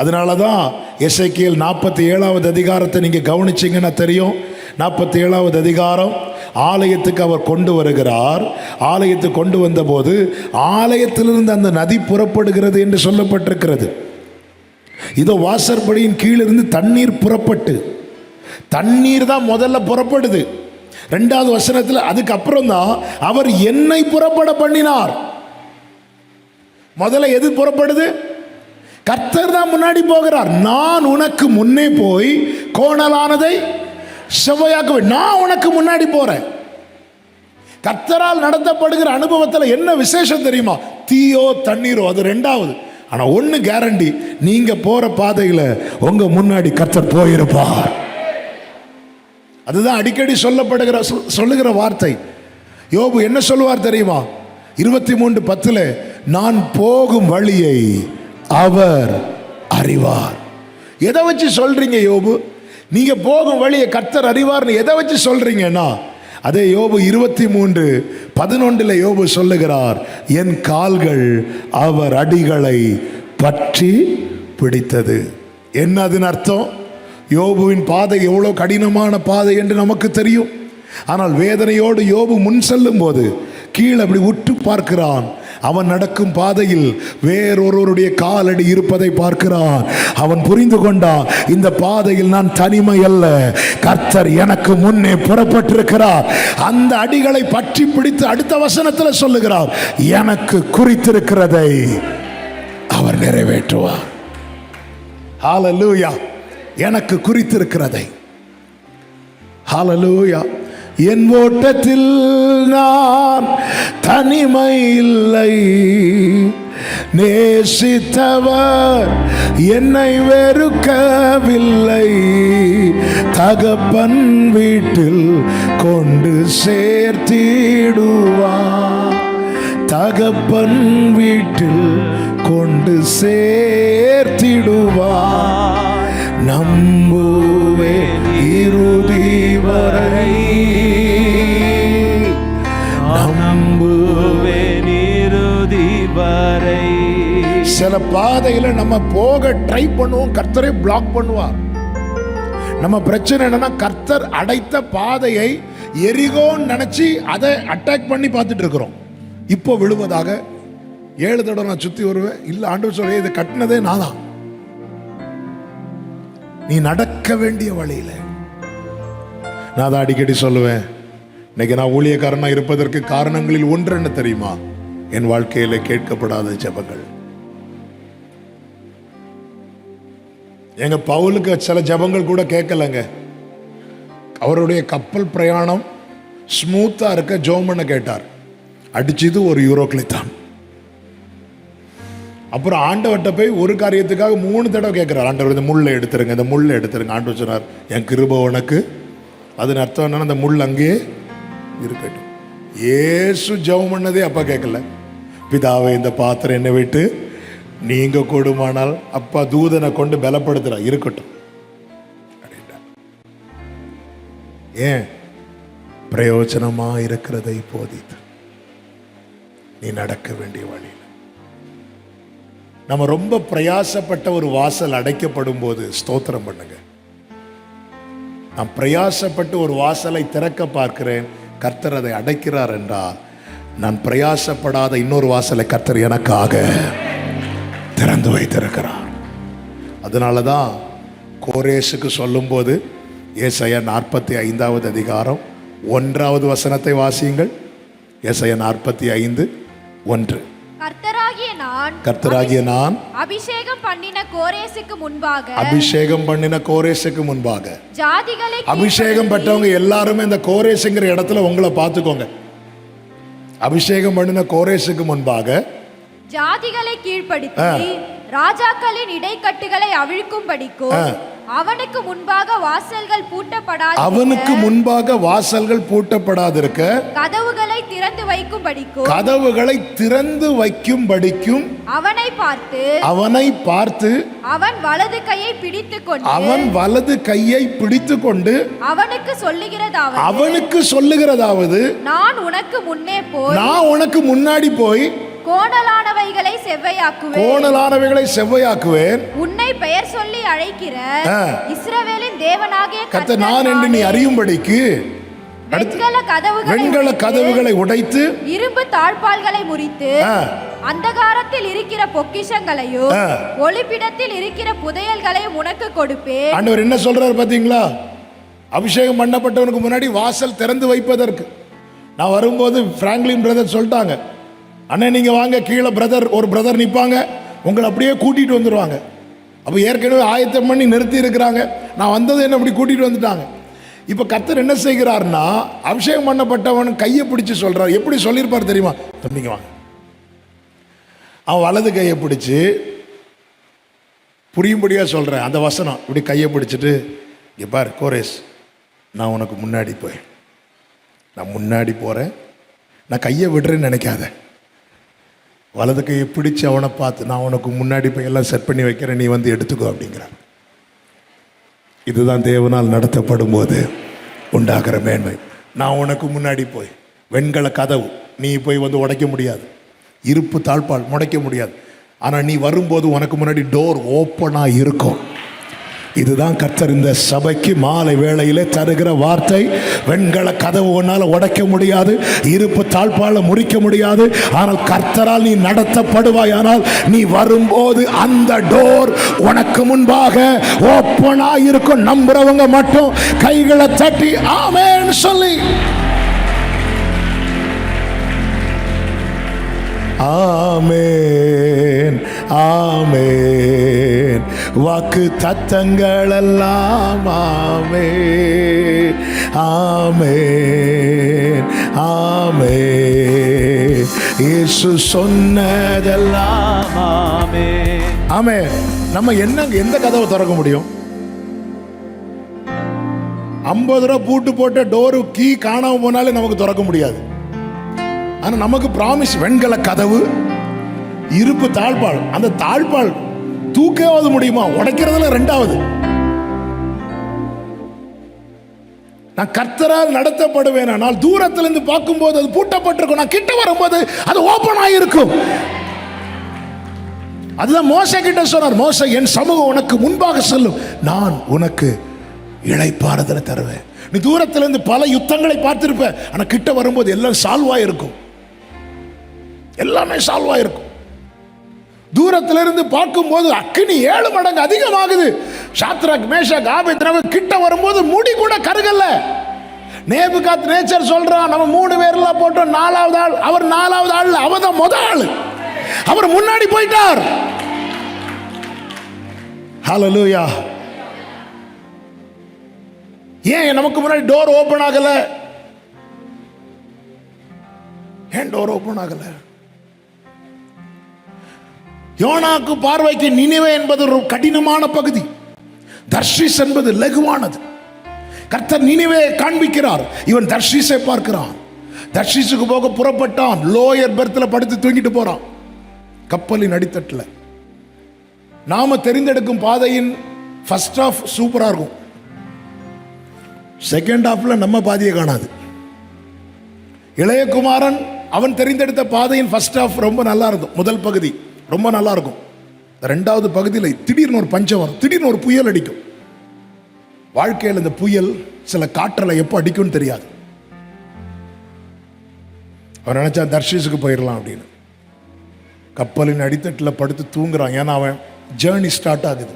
அதனாலதான் எசேக்கியேல் 47வது அதிகாரத்தை நீங்க கவனிச்சீங்கன்னா தெரியும். 47வது அதிகாரம் ஆலயத்துக்கு அவர் கொண்டு வருகிறார். ஆலயத்துக்கு கொண்டு வந்த போது ஆலயத்திலிருந்து அந்த நதி புறப்படுகிறது என்று சொல்லப்பட்டிருக்கிறது. இதோ வாசற்படியின் கீழிருந்து தண்ணீர் புறப்பட்டு, தண்ணீர் தான் முதல்ல புறப்படுது. 2வது வசனத்தில் அதுக்கப்புறம் தான் அவர் என்னை புறப்பட பண்ணினார். முதல்ல எது புறப்படுது? கர்த்தர் தான் முன்னாடி போகிறார். நான் உனக்கு முன்னே போய் கோணலானதை செவ்வையாக்குவே. நான் உனக்கு முன்னாடி போறேன். கர்த்தரால் நடத்தப்படுகிற அனுபவத்தில் என்ன விசேஷம் தெரியுமா? தீயோ தண்ணீரோ அது 2வது. ஆனா ஒண்ணு கேரண்டி, நீங்க போற பாதையில உங்க முன்னாடி கர்த்தர் போயிருப்பார். அதுதான் அடிக்கடி சொல்லுகிற வார்த்தை. யோபு என்ன சொல்லுவார் தெரியுமா? 23:10 நான் போகும் வழியை அவர் அறிவார். எதை வச்சு சொல்றீங்க யோபு? நீங்க போகும் வழியை கர்த்தர் அறிவார்னு எதை வச்சு சொல்றீங்கன்னா, அதே யோபு 23:11 யோபு சொல்லுகிறார், என் கால்கள் அவர் அடிகளை பற்றி பிடித்தது. என்ன அதன் அர்த்தம்? யோபுவின் பாதை எவ்வளோ கடினமான பாதை என்று நமக்கு தெரியும். ஆனால் வேதனையோடு யோபு முன் செல்லும் போது கீழே அப்படி உற்று பார்க்கிறான். அவன் நடக்கும் பாதையில் வேறொருவருடைய காலடி இருப்பதை பார்க்கிறான். அவன் புரிந்து கொண்டான், இந்த பாதையில் நான் தனிமை அல்ல, கர்த்தர் எனக்கு முன்னே புறப்பட்டிருக்கிறார். அந்த அடிகளை பற்றி பிடித்து அடுத்த வசனத்தில் சொல்லுகிறார், எனக்கு குறித்திருக்கிறதை அவர் நிறைவேற்றுவார். ஹல்லேலூயா. எனக்கு குறித்திருக்கிறதை. ஹல்லேலூயா. என் ஓட்டத்தில் நான் தனிமை இல்லை, நேசித்தவர் என்னை வெறுக்கவில்லை, தகப்பன் வீட்டில் கொண்டு சேர்த்திடுவார், தகப்பன் வீட்டில் கொண்டு சேர்த்திடுவார். நம்புவே இறுதி வரை, நம்புவே இறுதி வரை. சில பாதையில நம்ம போக ட்ரை பண்ணுவோம், கர்த்தரை பிளாக் பண்ணுவார். நம்ம பிரச்சனை என்னன்னா, கர்த்தர் அடைத்த பாதையை எரிகோன்னு நினைச்சு அதை அட்டாக் பண்ணி பார்த்துட்டு இருக்கிறோம். இப்போ விழுவதாக 7 தடவை நான் சுத்தி வருவேன். இல்ல ஆண்டவர் சொல்ல, இது கட்டினதே நான் தான். நீ நடக்க வேண்டிய வழியில. நான் தான் அடிக்கடி சொல்லுவேன், இன்னைக்கு நான் ஊழியக்காரனா இருப்பதற்கு காரணங்களில் ஒன்று என்ன தெரியுமா? என் வாழ்க்கையில கேட்கப்படாத ஜெபங்கள். எங்க பவுலுக்கு சில ஜெபங்கள் கூட கேட்கலங்க. அவருடைய கப்பல் பிரயாணம் ஸ்மூத்தா இருக்க ஜெபம் பண்ண கேட்டார். அடிச்சது ஒரு யூரோக்ளித்தான். அப்புறம் ஆண்டவர்கிட்ட போய் ஒரு காரியத்துக்காக 3 தடவை கேட்கிறார், ஆண்டவர் இந்த முள்ளை எடுத்துருங்க, இந்த முள்ளை எடுத்துருங்க. ஆண்டவர் சொன்னார், என் கிருபை உனக்கு. அதன் அர்த்தம் என்னன்னா, அந்த முள் அங்கேயே இருக்கட்டும். ஏசு ஜெபம் பண்ணதே அப்பா கேட்கல. பிதாவை, இந்த பாத்திரம் என்னை விட்டு நீங்க கொடுமானால், அப்பா தூதனை கொண்டு பலப்படுத்துறா, இருக்கட்டும். ஏன்? பிரயோஜனமா இருக்கிறதை போதித்து நீ நடக்க வேண்டிய வழியில். நம்ம ரொம்ப பிரயாசப்பட்ட ஒரு வாசல் அடைக்கப்படும் போது ஸ்தோத்திரம் பண்ணுங்க. நான் பிரயாசப்பட்டு ஒரு வாசலை திறக்க பார்க்கிறேன், கர்த்தர் அதை அடைக்கிறார் என்றால், நான் பிரயாசப்படாத இன்னொரு வாசலை கர்த்தர் எனக்காக திறந்து வைத்திருக்கிறார். அதனாலதான் கோரேசுக்கு சொல்லும் போது ஏசாயா 45வது அதிகாரம் 1வது வசனத்தை வாசியுங்கள். ஏசாயா 45:1. கர்த்தராகிய நான் அபிஷேகம் பண்ணின கோரேசுக்கு முன்பாக ஜாதிகளை அபிஷேகம் பெற்றவங்க எல்லாருமே இந்த கோரேசுங்கிற இடத்துல உங்களை பார்த்துக்கோங்க. அபிஷேகம் பண்ணின கோரேசுக்கு முன்பாக ஜாதிகளை கீழ்ப்படுத்தி ராஜாக்களின் இடைக்கட்டுகளை அவிழ்க்கும்படிக்கும் அவனுக்கு முன்பாக வாசல்கள் பூட்டப்படாதிருக்க கதவுகளை திறந்து வைக்கும்படிக்கும் அவனை பார்த்து அவன் வலது கையை பிடித்துக்கொண்டு அவனுக்கு சொல்லுகிறதாவது, நான் உனக்கு முன்னாடி போய் கோணலானவைகளை செவ்வையாக்குவேன், உன்னை பெயர் சொல்லி அழைக்கிற இஸ்ரவேலின் தேவனாகிய கர்த்தர் நான் என்று நீ அறியும்படிக்கு வெண்கல கதவுகளை உடைத்து இரும்பு தாழ்பால்களை முறித்து அந்தகாரத்தில் இருக்கிற பொக்கிஷங்களையும் ஒளிப்பிடத்தில் இருக்கிற புதையல்களையும் உனக்கு கொடுப்பேன். ஆண்டவர் என்ன சொல்றாரு பாத்தீங்களா? அபிஷேகம் பண்ணப்பட்டவனுக்கு முன்னாடி வாசல் திறந்து வைப்பதற்கு. நான் வரும்போது பிராங்க்லின் பிரதர் சொல்லிட்டாங்க, அண்ணே நீங்க வாங்க, கீழே ஒரு பிரதர் நிற்பாங்க, உங்களை அப்படியே கூட்டிட்டு வந்துடுவாங்க. அப்போ ஏற்கனவே ஆயத்தம் பண்ணி நிறுத்தி இருக்கிறாங்க. நான் வந்தது என்ன அப்படி கூட்டிட்டு வந்துட்டாங்க. இப்போ கர்த்தர் என்ன செய்கிறார்னா, அபிஷேகம் பண்ணப்பட்டவன் கையை பிடிச்சு சொல்றார். எப்படி சொல்லியிருப்பார் தெரியுமா? தம்பிங்க வாங்க. அவன் வலது கையை பிடிச்சு, புரியும்படியா சொல்றேன் அந்த வசனம், இப்படி கையை பிடிச்சிட்டு, இங்கே பார் கோரேஸ், நான் உனக்கு முன்னாடி போறேன், நான் கையை விடுறேன்னு நினைக்காத, வலது கையை பிடிச்சு அவனை பார்த்து, நான் உனக்கு முன்னாடி போய் எல்லாம் செட் பண்ணி வைக்கிறேன், நீ வந்து எடுத்துக்கோ அப்படிங்கிறார். இதுதான் தேவனால் நடத்தப்படும் போது உண்டாகிற மேன்மை. நான் உனக்கு முன்னாடி போய், வெண்கல கதவு நீ போய் வந்து உடைக்க முடியாது, இருப்பு தாழ்பால் முடைக்க முடியாது, ஆனால் நீ வரும்போது உனக்கு முன்னாடி டோர் ஓப்பனாக இருக்கும். இதுதான் கர்த்தர் இந்த சபைக்கு மாலை வேளையிலே தருகிற வார்த்தை. வெண்கல கதவு ஒன்னால உடைக்க முடியாது, இருப்பு தாழ்பால முறிக்க முடியாது. ஆனால் கர்த்தரால் நீ நடத்தப்படுவாய். ஆனால் நீ வரும்போது அந்த டோர் உனக்கு முன்பாக ஓப்பனா இருக்கும். நம்புறவங்க மட்டும் கைகளை தட்டி ஆமென் சொல்லி ஆமென் ஆமென். வாக்கு தத்தங்கள் எல்லாம் ஆமென் ஆமென் ஆமென். இயேசு சொன்னதெல்லாம் ஆமென் ஆமென். நம்ம எந்த கதவை திறக்க முடியும்? 50 ரூபா பூட்டு போட்ட டோரு கீ காணாம போனாலே நமக்கு திறக்க முடியாது. ஆனா நமக்கு பிராமிஸ், வெண்கல கதவு, இருப்பு தாழ்பால். அந்த தாழ்பால் தூக்கவாது முடியுமா? உடைக்கிறதுல ரெண்டாவது. நான் கர்த்தரால் நடத்தப்படுவேன். ஆனால் தூரத்திலிருந்து பார்க்கும்போது அது பூட்டப்பட்டிருக்கும். நான் கிட்ட வரும்போது அது ஓபன் ஆகிருக்கும். அதுதான் மோசே கிட்ட சொன்னார், மோசே என் சமூகம் உனக்கு முன்பாக செல்லும், நான் உனக்கு இளைப்பாறுதலை தருவேன். நீ தூரத்திலிருந்து பல யுத்தங்களை பார்த்திருப்ப, ஆனா கிட்ட வரும்போது எல்லாம் சால்வா இருக்கும். எல்லாமே சால்வா இருக்கும். தூரத்திலிருந்து பார்க்கும்போது அக்கினி 7 மடங்கு அதிகமாகுது. சாத்ராக் மேஷாக் ஆபேத்நேகோ கிட்ட வரும்போது முடி கூட கருகல்ல. நேபுகாத்நேச்சர் சொல்றான், நம்ம 3 பேர்லாம் போட்டோம், 4வது ஆள் அவர். 4வது ஆள் அவதான் முதல் ஆள். அவர் முன்னாடி போயிட்டார். ஹல்லேலூயா. ஏன் நமக்கு முன்னாடி டோர் ஓபன் ஆகல? ஏன் டோர் ஓபன் ஆகல? யோனாக்கு பார்வைக்கு நினிவே என்பது ஒரு கடினமான பகுதி, தர்ஷீஸ் என்பது லகுவானது. கர்த்தர் நினிவேயை காண்பிக்கிறார், இவன் தர்ஷீஸை பார்க்கிறான். தர்ஷீஸுக்கு போக புறப்பட்டான். லோயர் பெர்த்தில் படுத்து தூங்கிட்டு போறான், கப்பலின் அடித்தட்டில். நாம தெரிந்தெடுக்கும் பாதையின் ஃபர்ஸ்ட் ஹாஃப் சூப்பரா இருக்கும், செகண்ட் ஹாஃப்ல நம்ம பாதியை காணாது. இளையகுமாரன் அவன் தெரிந்தெடுத்த பாதையின் ஃபர்ஸ்ட் ஹாஃப் ரொம்ப நல்லா இருக்கும், முதல் பகுதி ரொம்ப நல்லா இருக்கும். 2வது பகுதியில் திடீர்னு ஒரு பஞ்சம் வரும், திடீர்னு ஒரு புயல் அடிக்கும். வாழ்க்கையில் இந்த புயல் சில காற்றலை எப்போ அடிக்கும்னு தெரியாது. அவன் நினைச்சா தர்ஷீஸுக்கு போயிடலாம் அப்படின்னு. கப்பலின் அடித்தட்டில் படுத்து தூங்குறான். ஏன்னா அவன் ஜேர்னி ஸ்டார்ட் ஆகுது,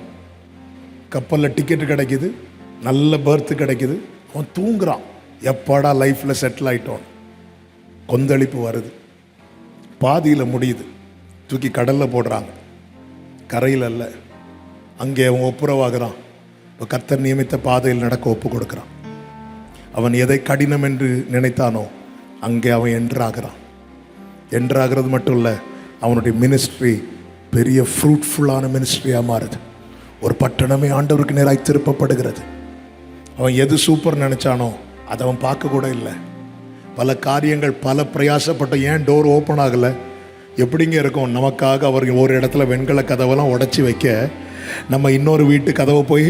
கப்பலில் டிக்கெட்டு கிடைக்குது, நல்ல பர்த்து கிடைக்குது. அவன் தூங்குறான், எப்பாடா லைஃப்ல செட்டில் ஆயிட்டோம். கொந்தளிப்பு வருது, பாதியில் முடியுது. தூக்கி கடல்ல போடுறாங்க, கரையில் அல்ல. அங்கே அவன் ஒப்புரவாகிறான். இப்போ கர்த்தர் நியமித்த பாதையில் நடக்க ஒப்பு கொடுக்கிறான். அவன் எதை கடினம் என்று நினைத்தானோ அங்கே அவன் என்ட்ராகிறான். என்ட்ராகிறது மட்டும் இல்லை, அவனுடைய மினிஸ்ட்ரி பெரிய ஃப்ரூட்ஃபுல்லான மினிஸ்ட்ரியாக மாறுது. ஒரு பட்டணமே ஆண்டவருக்கு நேராய் திருப்பப்படுகிறது. அவன் எது சூப்பர் நினைச்சானோ அதை அவன் பார்க்க கூட இல்லை. பல காரியங்கள், பல பிரயாசப்பட்ட ஏன் டோர் ஓப்பன் ஆகலை? எப்படிங்க இருக்கும்? நமக்காக அவர் ஒரு இடத்துல வெண்கல கதவெல்லாம் உடைச்சி வைக்க, நம்ம இன்னொரு வீட்டு கதவை போய்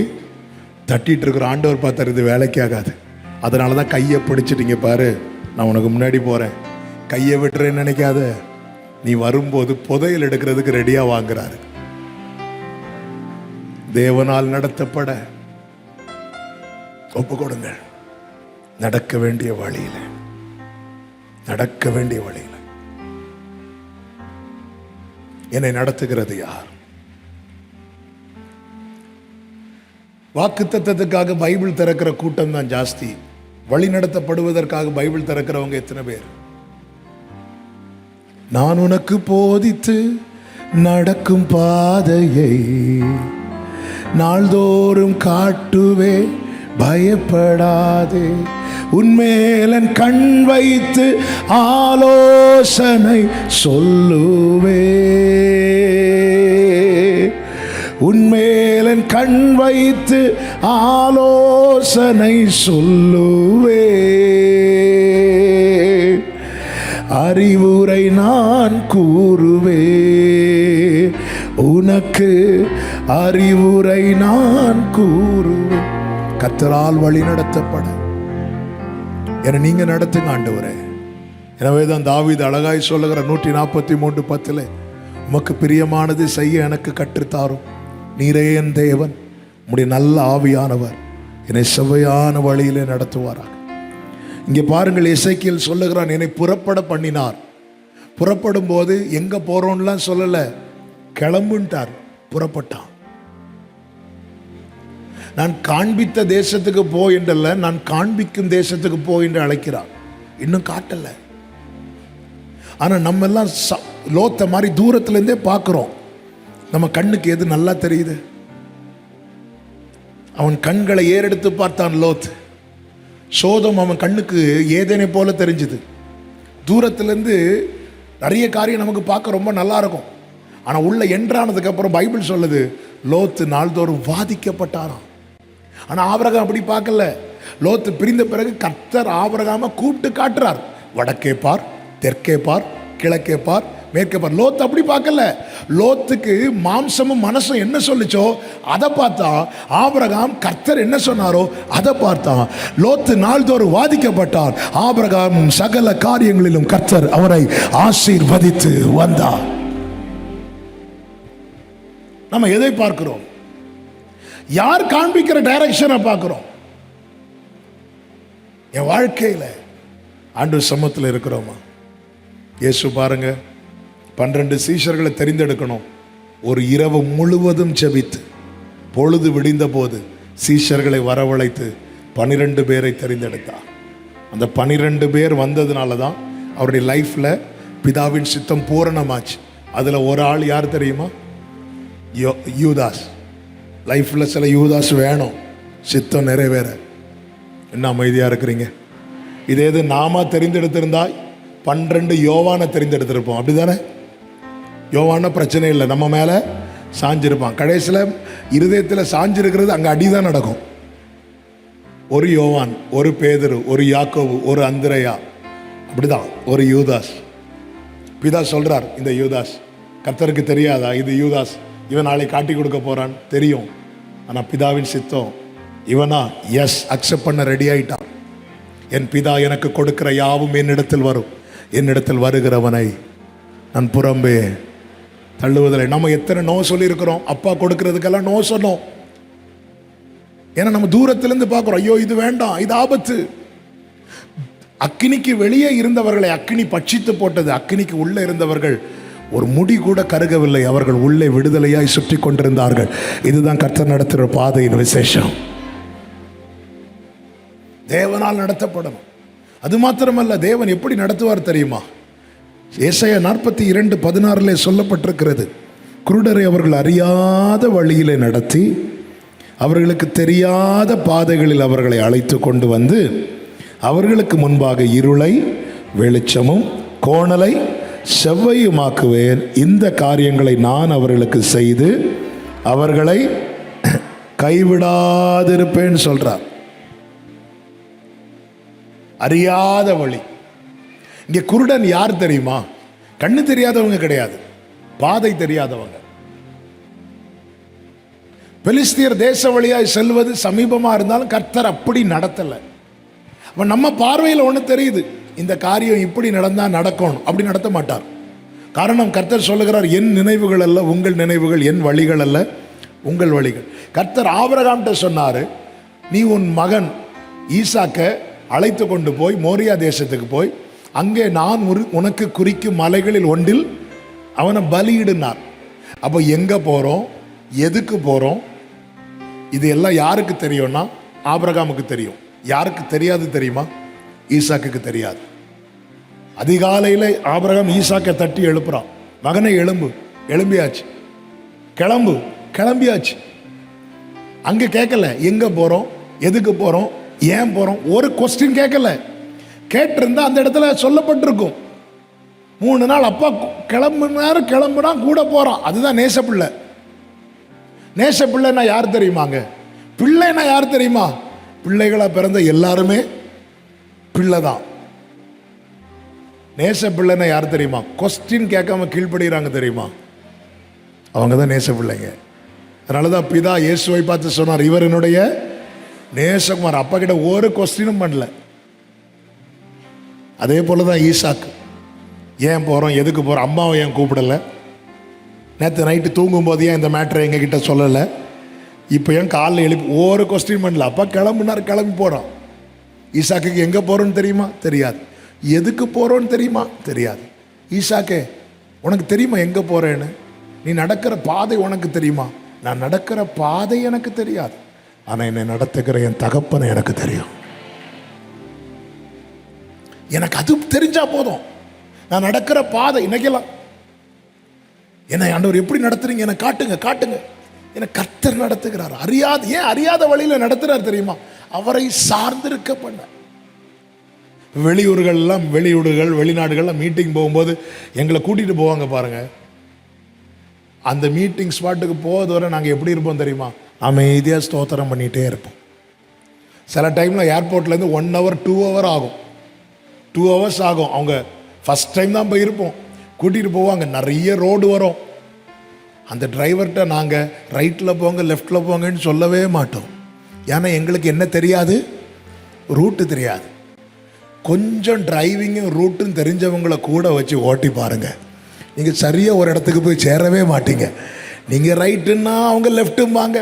தட்டிட்டு இருக்கிற ஆண்டவர் பார்த்தார், இது வேலைக்கு ஆகாது. அதனால தான் கையை பிடிச்சிட்டிங்க பாரு, நான் உனக்கு முன்னாடி போகிறேன், கையை விட்டுறேன்னு நினைக்காத. நீ வரும்போது புதையல் எடுக்கிறதுக்கு ரெடியாக வாங்குறாரு. தேவனால் நடத்தப்பட ஒப்பு கொடுங்கள். நடக்க வேண்டிய வழியில, நடக்க வேண்டிய வழியில என்னை நடத்துகிறது யார்? வாக்குத்தத்தத்துக்காக பைபிள் திறக்கிற கூட்டம் தான் ஜாஸ்தி. வழி நடத்தப்படுவதற்காக பைபிள் திறக்கிறவங்க எத்தனை பேர்? நான் உனக்கு போதித்து நடக்கும் பாதையை நாள்தோறும் காட்டுவே, பயப்படாதே. உன்மேலன் கண் வைத்து ஆலோசனை சொல்லுவே, உன்மேலன் கண் வைத்து ஆலோசனை சொல்லுவே. அறிவுரை நான் கூறுவே, உனக்கு அறிவுரை நான் கூறுவேன். கர்த்தரால் வழி நடத்தப்பட என நீங்க நடத்துங்க ஆண்டவரே. எனவே தான் தாவீது அழகாய் சொல்லுகிற 143:10, உமக்கு பிரியமானது செய்ய எனக்கு கற்றுத்தாரும், நீரே என் தேவன், உம்முடைய நல்ல ஆவியானவர் என்னை செவ்வையான வழியிலே நடத்துவாராக. இங்கே பாருங்கள், எசேக்கியேல் சொல்லுகிறான், என்னை புறப்பட பண்ணினார். புறப்படும் போது எங்க போறோம்லாம் சொல்லல, கிளம்புன்ட்டார், புறப்பட்டான். நான் காண்பித்த தேசத்துக்கு போ என்றல்ல, நான் காண்பிக்கும் தேசத்துக்கு போ என்று அழைக்கிறார். இன்னும் காட்டல. ஆனா நம்ம எல்லாம் லோத்த மாதிரி தூரத்துல இருந்தே பார்க்கிறோம். நம்ம கண்ணுக்கு எது நல்லா தெரியுது? அவன் கண்களை ஏறெடுத்து பார்த்தான் லோத். சோதம் அவன் கண்ணுக்கு ஏதேனை போல தெரிஞ்சுது. தூரத்திலிருந்து நிறைய காரியம் நமக்கு பார்க்க ரொம்ப நல்லா இருக்கும். ஆனா உள்ள என்றானதுக்கு அப்புறம் பைபிள் சொல்லுது, லோத்து நாள்தோறும் வாதிக்கப்பட்டாராம். ஆனா ஆபிரகாம் அப்படி பார்க்கல. லோத்து பிரிந்த பிறகு கர்த்தர் ஆபிரகாம கூப்பிட்டு காட்டுறார், வடக்கே பார், தெற்கே பார், கிழக்கே பார், மேற்கே பார். லோத்து அப்படி பார்க்கல. லோத்துக்கு மாம்சமும் மனசும் என்ன சொல்லிச்சோ அதை பார்த்தா, ஆபிரகாம் கர்த்தர் என்ன சொன்னாரோ அதை பார்த்தான். லோத்து நாள்தோறும் வாதிக்கப்பட்டார். ஆபிரகாம் சகல காரியங்களிலும் கர்த்தர் அவரை ஆசீர்வதித்து வந்தார். நம்ம எதை பார்க்கிறோம்? யார் காண்பிக்கிற டைரக்ஷனை பார்க்கிறோம்? என் வாழ்க்கையில ஆண்டவர் சமூகத்தில் இருக்கிறோமா? இயேசு பாருங்க, 12 சீஷர்களை தெரிந்தெடுக்கணும். ஒரு இரவு முழுவதும் ஜெபித்து பொழுது விடிந்த போது சீஷர்களை வரவழைத்து 12 பேரை தெரிந்தெடுத்தார். அந்த 12 பேர் வந்ததுனால தான் அவருடைய லைஃப்ல பிதாவின் சித்தம் பூரணமாச்சு. அதுல ஒரு ஆள் யார் தெரியுமா? யூதாஸ். லைஃப்ல சில யூதாஸ் வேணும், சித்தம் நிறைவேற. என்ன அமைதியா இருக்கிறீங்க? இதே இது நாம தெரிந்தெடுத்திருந்தா 12 யோவானை தெரிந்தெடுத்திருப்போம். அப்படிதானே? யோவான பிரச்சனை இல்லை, நம்ம மேல சாஞ்சிருப்பான். கடைசியில் இருதயத்தில் சாஞ்சிருக்கிறது அங்கே அடிதான் நடக்கும். ஒரு யோவான், ஒரு பேதுரு, ஒரு யாக்கோபு, ஒரு அந்திரையா, அப்படிதான் ஒரு யூதாஸ். பிதா சொல்றார், இந்த யூதாஸ் கர்த்தருக்கு தெரியாதா? இது யூதாஸ், இவன் நாளை காட்டி கொடுக்க போறான் தெரியும். ஆனா பிதாவின் சித்தம் இவனா, எஸ் அக்செப்ட் பண்ண ரெடி ஆயிட்டான். என் பிதா எனக்கு கொடுக்கிற யாவும் என்னிடத்தில் வரும், என்னிடத்தில் வருகிறவனை நான் புறம்பே தள்ளுவதில்லை. நம்ம எத்தனை நோ சொல்லி இருக்கிறோம்? அப்பா கொடுக்கிறதுக்கெல்லாம் நோ சொன்னோம். ஏன்னா நம்ம தூரத்திலிருந்து பார்க்கிறோம், ஐயோ இது வேண்டாம், இது ஆபத்து. அக்கினிக்கு வெளியே இருந்தவர்களை அக்கினி பட்சித்து போட்டது. அக்கினிக்கு உள்ளே இருந்தவர்கள் ஒரு முடி கூட கருகவில்லை. அவர்கள் உள்ளே விடுதலையாய் சுற்றி கொண்டிருந்தார்கள். இதுதான் கர்த்தர் நடத்துகிற பாதையின் விசேஷம். தேவனால் நடத்தப்படணும். அது மாத்திரமல்ல, தேவன் எப்படி நடத்துவார் தெரியுமா? ஏசாயா 42:16 சொல்லப்பட்டிருக்கிறது, குருடரை அவர்கள் அறியாத வழியிலே நடத்தி அவர்களுக்கு தெரியாத பாதைகளில் அவர்களை அழைத்து கொண்டு வந்து அவர்களுக்கு முன்பாக இருளை வெளிச்சமும் கோணலை செவ்வையுமாக்குவேன். இந்த காரியங்களை நான் அவர்களுக்கு செய்து அவர்களை கைவிடாதிருப்பேன் சொல்றார். அறியாத வழி. இங்கே குருடன் யார் தெரியுமா? கண்ணு தெரியாதவங்க கிடையாது, பாதை தெரியாதவங்க. பெலிஸ்தியர் தேச வழியாய் செல்வது சமீபமா இருந்தாலும் கர்த்தர் அப்படி நடத்தல. நம்ம பார்வையில் ஒன்று தெரியுது, இந்த காரியம் இப்படி நடந்தா நடக்கணும், அப்படி நடத்த மாட்டார். காரணம், கர்த்தர் சொல்லுகிறார், என் நினைவுகள் அல்ல உங்கள் நினைவுகள், என் வழிகள் அல்ல உங்கள் வழிகள். கர்த்தர் ஆபிரகாம்கிட்ட சொன்னாரு, நீ உன் மகன் ஈசாக்க அழைத்து கொண்டு போய் மோரியா தேசத்துக்கு போய் அங்கே நான் உனக்கு குறிக்கும் மலைகளில் ஒன்றில் அவனை பலியிடுனார். அப்போ எங்க போறோம், எதுக்கு போறோம், இது எல்லாம் யாருக்கு தெரியும்னா ஆபிரகாமுக்கு தெரியும். யாருக்கு தெரியாது தெரியுமா? ஈசாக்குக்கு தெரியாது. அதிகாலையில் ஆபிரகாம் ஈசாக்கை தட்டி எழுப்புறான், மகனை எழும்பு. எழும்பியாச்சு. கிளம்பு. கிளம்பியாச்சு. அங்க கேட்கல எங்க போறோம், எதுக்கு போறோம், ஏன் போறோம், ஒரு கொஸ்டின் கேட்கல. கேட்டிருந்தா அந்த இடத்துல சொல்லப்பட்டிருக்கும். 3 நாள் அப்பா கிளம்புனா கூட போறான். அதுதான் நேசப்பிள்ளை. நேசப்பிள்ளைன்னா யார் தெரியுமாங்க? பிள்ளைன்னா யார் தெரியுமா? பிள்ளைகளா பிறந்த எல்லாருமே பிள்ளைதான். நேச பிள்ளைன்னா யார் தெரியுமா? கொஸ்டின் கேட்காம கீழ்ப்படுகிறாங்க தெரியுமா? அவங்க தான் நேச பிள்ளைங்க. அதனாலதான் பிதா இயேசுவை பார்த்து சொன்னார், இவர் என்னுடைய நேசகுமார். அப்பா கிட்ட ஒரு கொஸ்டினும் பண்ணல. அதே போலதான் ஈசாக்கு. ஏன் போறோம், எதுக்கு போறோம், அம்மாவை ஏன் கூப்பிடல, நேற்று நைட்டு தூங்கும் போது ஏன் இந்த மேட்டரை எங்ககிட்ட சொல்லலை, இப்போ ஏன் காலைல எழுப்பி ஒரு கொஸ்டின் பண்ணல. அப்பா கிளம்புனார், கிளம்பி போகிறான். ஈசாக்குக்கு எங்கே போகிறோன்னு தெரியுமா? தெரியாது. எதுக்கு போகிறோன்னு தெரியுமா? தெரியாது. ஈசாக்கே, உனக்கு தெரியுமா எங்கே போகிறேன்னு? நீ நடக்கிற பாதை உனக்கு தெரியுமா? நான் நடக்கிற பாதை எனக்கு தெரியாது, ஆனால் என்னை நடத்துகிற என் தகப்பனை எனக்கு தெரியும். எனக்கு அது தெரிஞ்சா போதும். நான் நடக்கிற பாதை இன்னைக்கெல்லாம் என்னை ஆண்டவர் எப்படி நடத்துறீங்க, என்னை காட்டுங்க காட்டுங்க. என்னை கர்த்தர் நடத்துகிறார். ஏன் அறியாத வழியில் நடத்துறார் தெரியுமா? அவரை சார்ந்திருக்க பண்ண. வெளிநாடுகள்லாம் மீட்டிங் போகும்போது எங்களை கூட்டிகிட்டு போவாங்க பாருங்க. அந்த மீட்டிங் ஸ்பாட்டுக்கு போகிறது வரை நாங்கள் எப்படி இருப்போம் தெரியுமா? அமைதியாக ஸ்தோத்திரம் பண்ணிகிட்டே இருப்போம். சில டைமில் ஏர்போர்ட்லேருந்து 1 hour 2 hour ஆகும். 2 hours ஆகும். அவங்க ஃபஸ்ட் டைம் தான் போய் இருப்போம். கூட்டிகிட்டு போவாங்க. நிறைய ரோடு வரும். அந்த டிரைவர்கிட்ட நாங்கள் ரைட்டில் போங்க லெஃப்டில் போங்கன்னு சொல்லவே மாட்டோம். ஏன்னா எங்களுக்கு என்ன தெரியாது? ரூட்டு தெரியாது. கொஞ்சம் டிரைவிங்கும் ரூட்டும் தெரிஞ்சவங்களை கூட வச்சு ஓட்டி பாருங்கள். நீங்கள் சரியாக ஒரு இடத்துக்கு போய் சேரவே மாட்டீங்க. நீங்கள் ரைட்டுன்னா அவங்க லெஃப்ட்டும்பாங்க.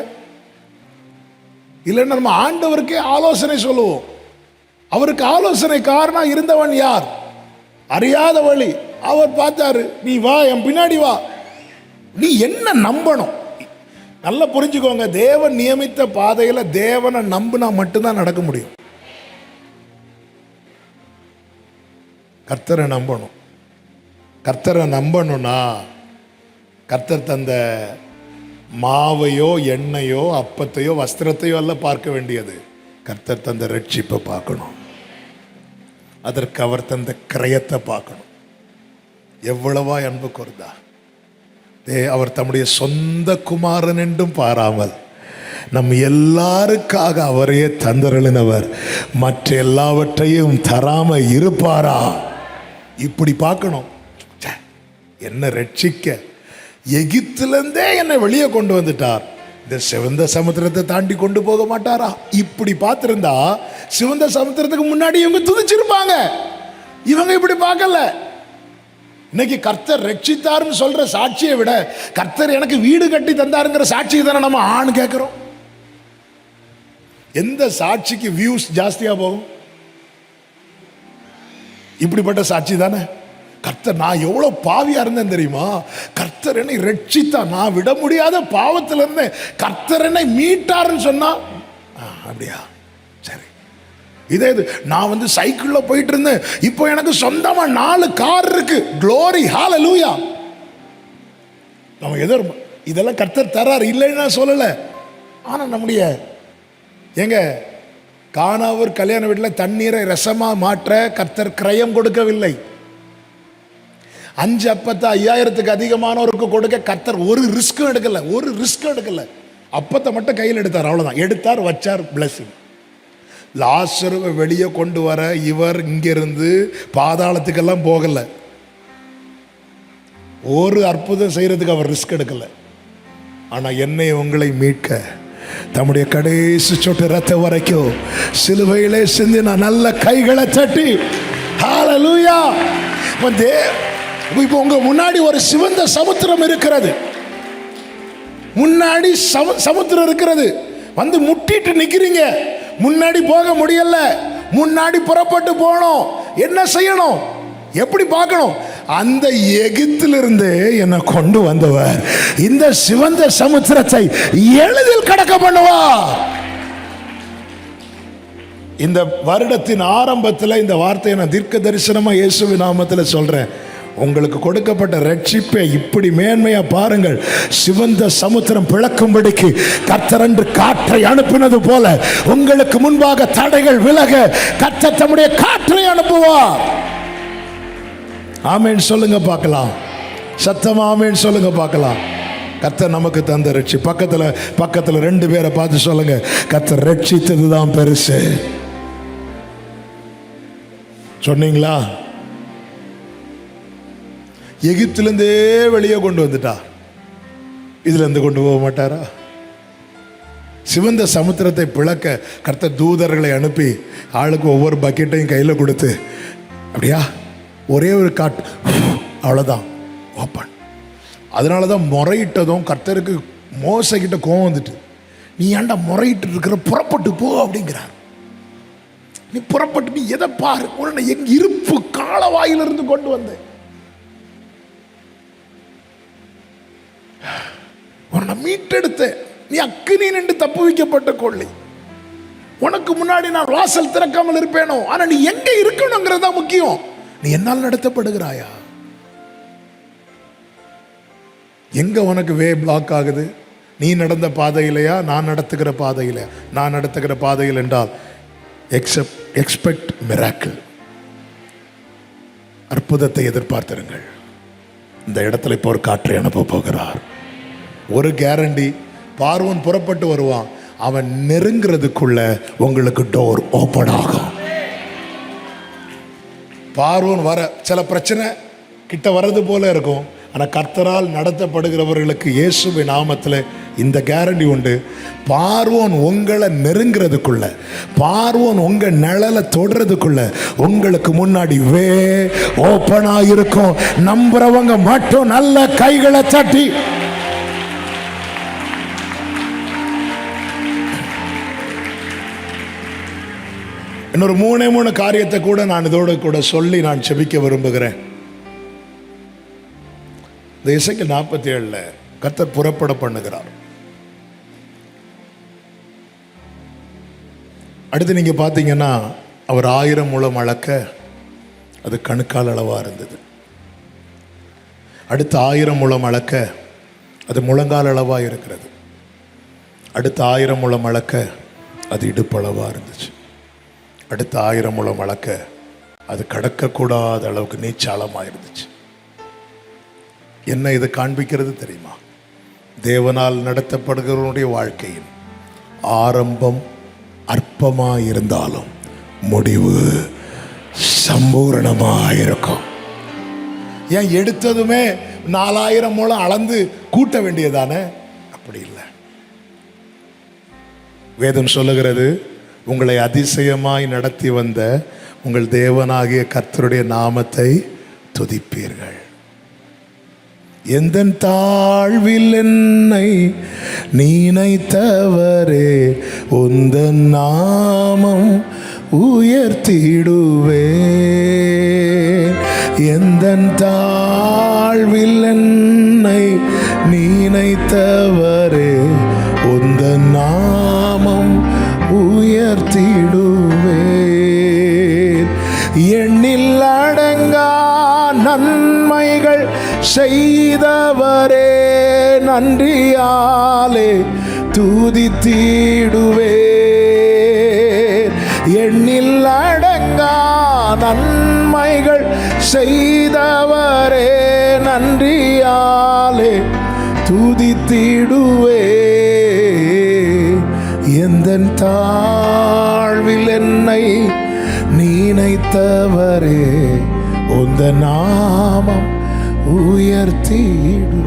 இல்லைன்னா நம்ம ஆண்டவருக்கே ஆலோசனை சொல்லுவோம். அவருக்கு ஆலோசனை காரணம் இருந்தவன் யார்? அறியாத வழி. அவர் பார்த்தாரு, நீ வா, என் பின்னாடி வா. நீ என்ன நம்பணும்? நல்லா புரிஞ்சுக்கோங்க. தேவன் நியமித்த பாதையில் தேவனை நம்பினா மட்டும்தான் நடக்க முடியும். கர்த்தரை நம்பணும். கர்த்தரை நம்பணும்னா கர்த்தர் தந்த மாவையோ எண்ணெயோ அப்பத்தையோ வஸ்திரத்தையோ அல்ல பார்க்க வேண்டியது. கர்த்தர் தந்த ரட்சிப்பை பார்க்கணும். அதற்கு அவர் தந்த கிரயத்தை பார்க்கணும். எவ்வளவா அன்பு கூர்ந்தா. அவர் தம்முடைய சொந்த குமாரன் என்றும் பாராமல் நம் எல்லாருக்காக அவரையே தந்தருளினவர். மற்ற எல்லாவற்றையும் தராம இருப்பாரா? இப்படி பார்க்கணும். என்ன ரட்சிக்க எகிப்திலிருந்தே என்னை வெளியே கொண்டு வந்துட்டார். இந்த சிவந்த சமுத்திரத்தை தாண்டி கொண்டு போக மாட்டாரா? இப்படி பார்த்திருந்தா சிவந்த சமுத்திரத்துக்கு முன்னாடி இவங்க துதிச்சிருப்பாங்க. இவங்க இப்படி பார்க்கல. இன்னைக்கு கர்த்தர் ரட்சித்தார்னு சொல்ற சாட்சியை விட கர்த்தர் எனக்கு வீடு கட்டி தந்தாருங்கிற சாட்சியை தானே நம்ம ஆண் கேட்கிறோம். எந்த சாட்சிக்கு வியூஸ் ஜாஸ்தியா போகும்? இப்படிப்பட்ட சாட்சி தானே. கர்த்தர், நான் எவ்வளவு பாவியா இருந்தேன் தெரியுமா, கர்த்தர் என்னை ரட்சித்தா, நான் விட முடியாத பாவத்தில் இருந்தேன், கர்த்தர் என்னை மீட்டாருன்னு சொன்னா அப்படியா? சரி. இதே இது நான் சைக்கிள்ல போயிட்டு இருந்தேன், இப்போ எனக்கு சொந்தமா 4 கார் இருக்கு. க்ளோரி, ஹalleluya. நம்ம இதெல்லாம் கர்த்தர் தரார், இல்லைன்னு நான் சொல்லல. ஆனா நம்முடைய கானாவூர் கல்யாண வீட்டில் தண்ணீரை ரசமா மாற்ற கர்த்தர் கிரயம் கொடுக்கவில்லை. 5 அப்பத்தை 5000க்கு அதிகமானவருக்கு கொடுக்க கர்த்தர் ஒரு ரிஸ்க்கும் எடுக்கல. அப்பத்தை மட்டும் கையில் எடுத்தார், அவ்வளவுதான். எடுத்தார், வச்சார், பிளஸிங். லாசருவை வெளியே கொண்டு வர இவர் இங்கிருந்து பாதாளத்துக்கெல்லாம் போகல. ஒரு அற்புதம் செய்யறதுக்கு அவர் ரிஸ்க் எடுக்கல. ஆனா என்னை உங்களை மீட்க தம்முடைய கடைசி சொட்டு ரத்த வரைக்கும் சிலுவையிலே சிந்தின நல்ல கைகளை தட்டி ஹalleluya. இப்போ உங்க முன்னாடி ஒரு சிவந்த சமுத்திரம் இருக்கிறது. முன்னாடி சமுத்திரம் இருக்கிறது. முட்டிட்டு நிக்கிறீங்க. முன்னாடி போக முடியல. முன்னாடி புறப்பட்டு போகணும். என்ன செய்யணும்? எப்படி பார்க்கணும்? அந்த எகிப்திலிருந்து என்னை கொண்டு வந்தவர் இந்த சிவந்த சமுத்திரத்தை எளிதில் கடக்க பண்ணுவார். இந்த வருடத்தின் ஆரம்பத்தில் இந்த வார்த்தையை நான் தீர்க்க தரிசனமா இயேசுவின் நாமத்தில் சொல்றேன். உங்களுக்கு கொடுக்கப்பட்ட ரட்சிப்பை இப்படி மேன்மையா பாருங்கள். சிவந்த சமுத்திரம் பிளக்கும்படிக்கு கர்த்தர் அன்று காற்றை அனுப்பினது போல உங்களுக்கு முன்பாக தடைகள் விலக கர்த்தர் தம்முடைய காற்றை அனுப்புவார். ஆமென் சொல்லுங்க பார்க்கலாம். சத்தமா ஆமென் சொல்லுங்க பார்க்கலாம். கர்த்தர் நமக்கு தந்த ரட்சி. பக்கத்துல 2 பேரை பார்த்து சொல்லுங்க, கர்த்தர் ரட்சித்ததுதான் பெருசு. சொன்னீங்களா? எகிப்திலிருந்தே வெளியே கொண்டு வந்துட்டா, இதுல இருந்து கொண்டு போக மாட்டாரா? சிவந்த சமுத்திரத்தை பிளக்க கர்த்தர் தூதர்களை அனுப்பி ஆளுக்கு ஒவ்வொரு பக்கெட்டையும் கையில கொடுத்து, அப்படியா ஒரே ஒரு காட்டு, அவ்வளவுதான், ஓப்பன். அதனாலதான் முறையிட்டதும் கர்த்தருக்கு மோசைக்கிட்ட கோவம் வந்துட்டு, நீ ஏன்டா முறையிட்டு இருக்கிற, புறப்பட்டு போ அப்படிங்கிறார். நீ புறப்பட்டு நீ எதை பாரு, உன்னை எங்க இருப்பு காலவாயிலிருந்து கொண்டு வந்தேன், உன்னை மீட்டெடுத்த, நீ அக்கினி நின்று தப்பு வைக்கப்பட்ட கொள்ளை. உனக்கு முன்னாடி நான் வாசல் திறக்காமல் இருப்பேனோ, ஆனா நீ எங்க இருக்கணுங்கிறது தான் முக்கியம். நீ என்னால் நடத்தப்படுகிறாயா? எங்க உனக்கு வே பிளாக் ஆகுது? நீ நடந்த பாதையிலையா, நான் நடத்துகிற பாதையிலையா? நான் நடத்துகிற பாதையில் என்றால் எக்ஸ்பெக்ட் மிராக்கிள், அற்புதத்தை எதிர்பார்த்திருங்கள். இந்த இடத்துல இப்போ ஒரு காற்றை அனுப்ப போகிறார். ஒரு கேரண்டி, பார்வோன் புறப்பட்டு வருவான், அவன் நெருங்கிறதுக்குள்ள உங்களுக்கு டோர் ஓப்பன் ஆகும். பார்வோன் வர சில பிரச்சனை கிட்ட வர்றது போல இருக்கும், ஆனால் கர்த்தரால் நடத்தப்படுகிறவர்களுக்கு இயேசுவின் நாமத்தில் இந்த கேரண்டி உண்டு. பார்வோன் உங்களை நெருங்கிறதுக்குள்ள, பார்வோன் உங்க நிழலை தொடுறதுக்குள்ள உங்களுக்கு முன்னாடி வே ஓப்பன் ஆகிருக்கும். நம்புறவங்க மட்டும் நல்ல கைகளை தட்டி இன்னொரு 3 காரியத்தை கூட நான் இதோடு கூட சொல்லி நான் செபிக்க விரும்புகிறேன். இந்த எசேக்கியேல் 47 கர்த்தர் புறப்பட பண்ணுகிறார். அடுத்து நீங்க பார்த்தீங்கன்னா, அவர் 1000 முழம் அளக்க அது கணுக்கால் அளவா இருந்தது. அடுத்து 1000 முழம் அளக்க அது முழங்கால் அளவா இருக்கிறது. அடுத்து 1000 முழம் அளக்க அது இடுப்பளவா இருந்துச்சு. அடுத்த 1000 முழம் அளக்க அது கடக்கக்கூடாத அளவுக்கு நீச்சாளமாக இருந்துச்சு. என்ன இது காண்பிக்கிறது தெரியுமா? தேவனால் நடத்தப்படுகிறவனுடைய வாழ்க்கையின் ஆரம்பம் அற்பமாக இருந்தாலும் முடிவு சம்பூரணமாக இருக்கும். ஏன் எடுத்ததுமே 4000 முழம் அளந்து கூட்ட வேண்டியதானே? அப்படி இல்லை. வேதம் சொல்லுகிறது, உங்களை அதிசயமாய் நடத்தி வந்த உங்கள் தேவனாகிய கர்த்தருடைய நாமத்தை துதிப்பீர்கள். எந்த தாழ்வில் என்னை நினைத்தவரே, உந்த நாமம் உயர்த்திடுவே. எந்த தாழ்வில் என்னை நினைத்தவரே, உந்த நாமம் உயர்த்திடுவேன். எண்ணில் அடங்கா நன்மைகள் செய்தவரே, நன்றியாலே துதித்திடுவேன். எண்ணில் அடங்கா நன்மைகள் செய்தவரே, நன்றியாலே துதித்திடுவேன். எந்த தாழ்வில் என்னை நினைத்தவரே, உந்த நாமம் உயர்த்திடு.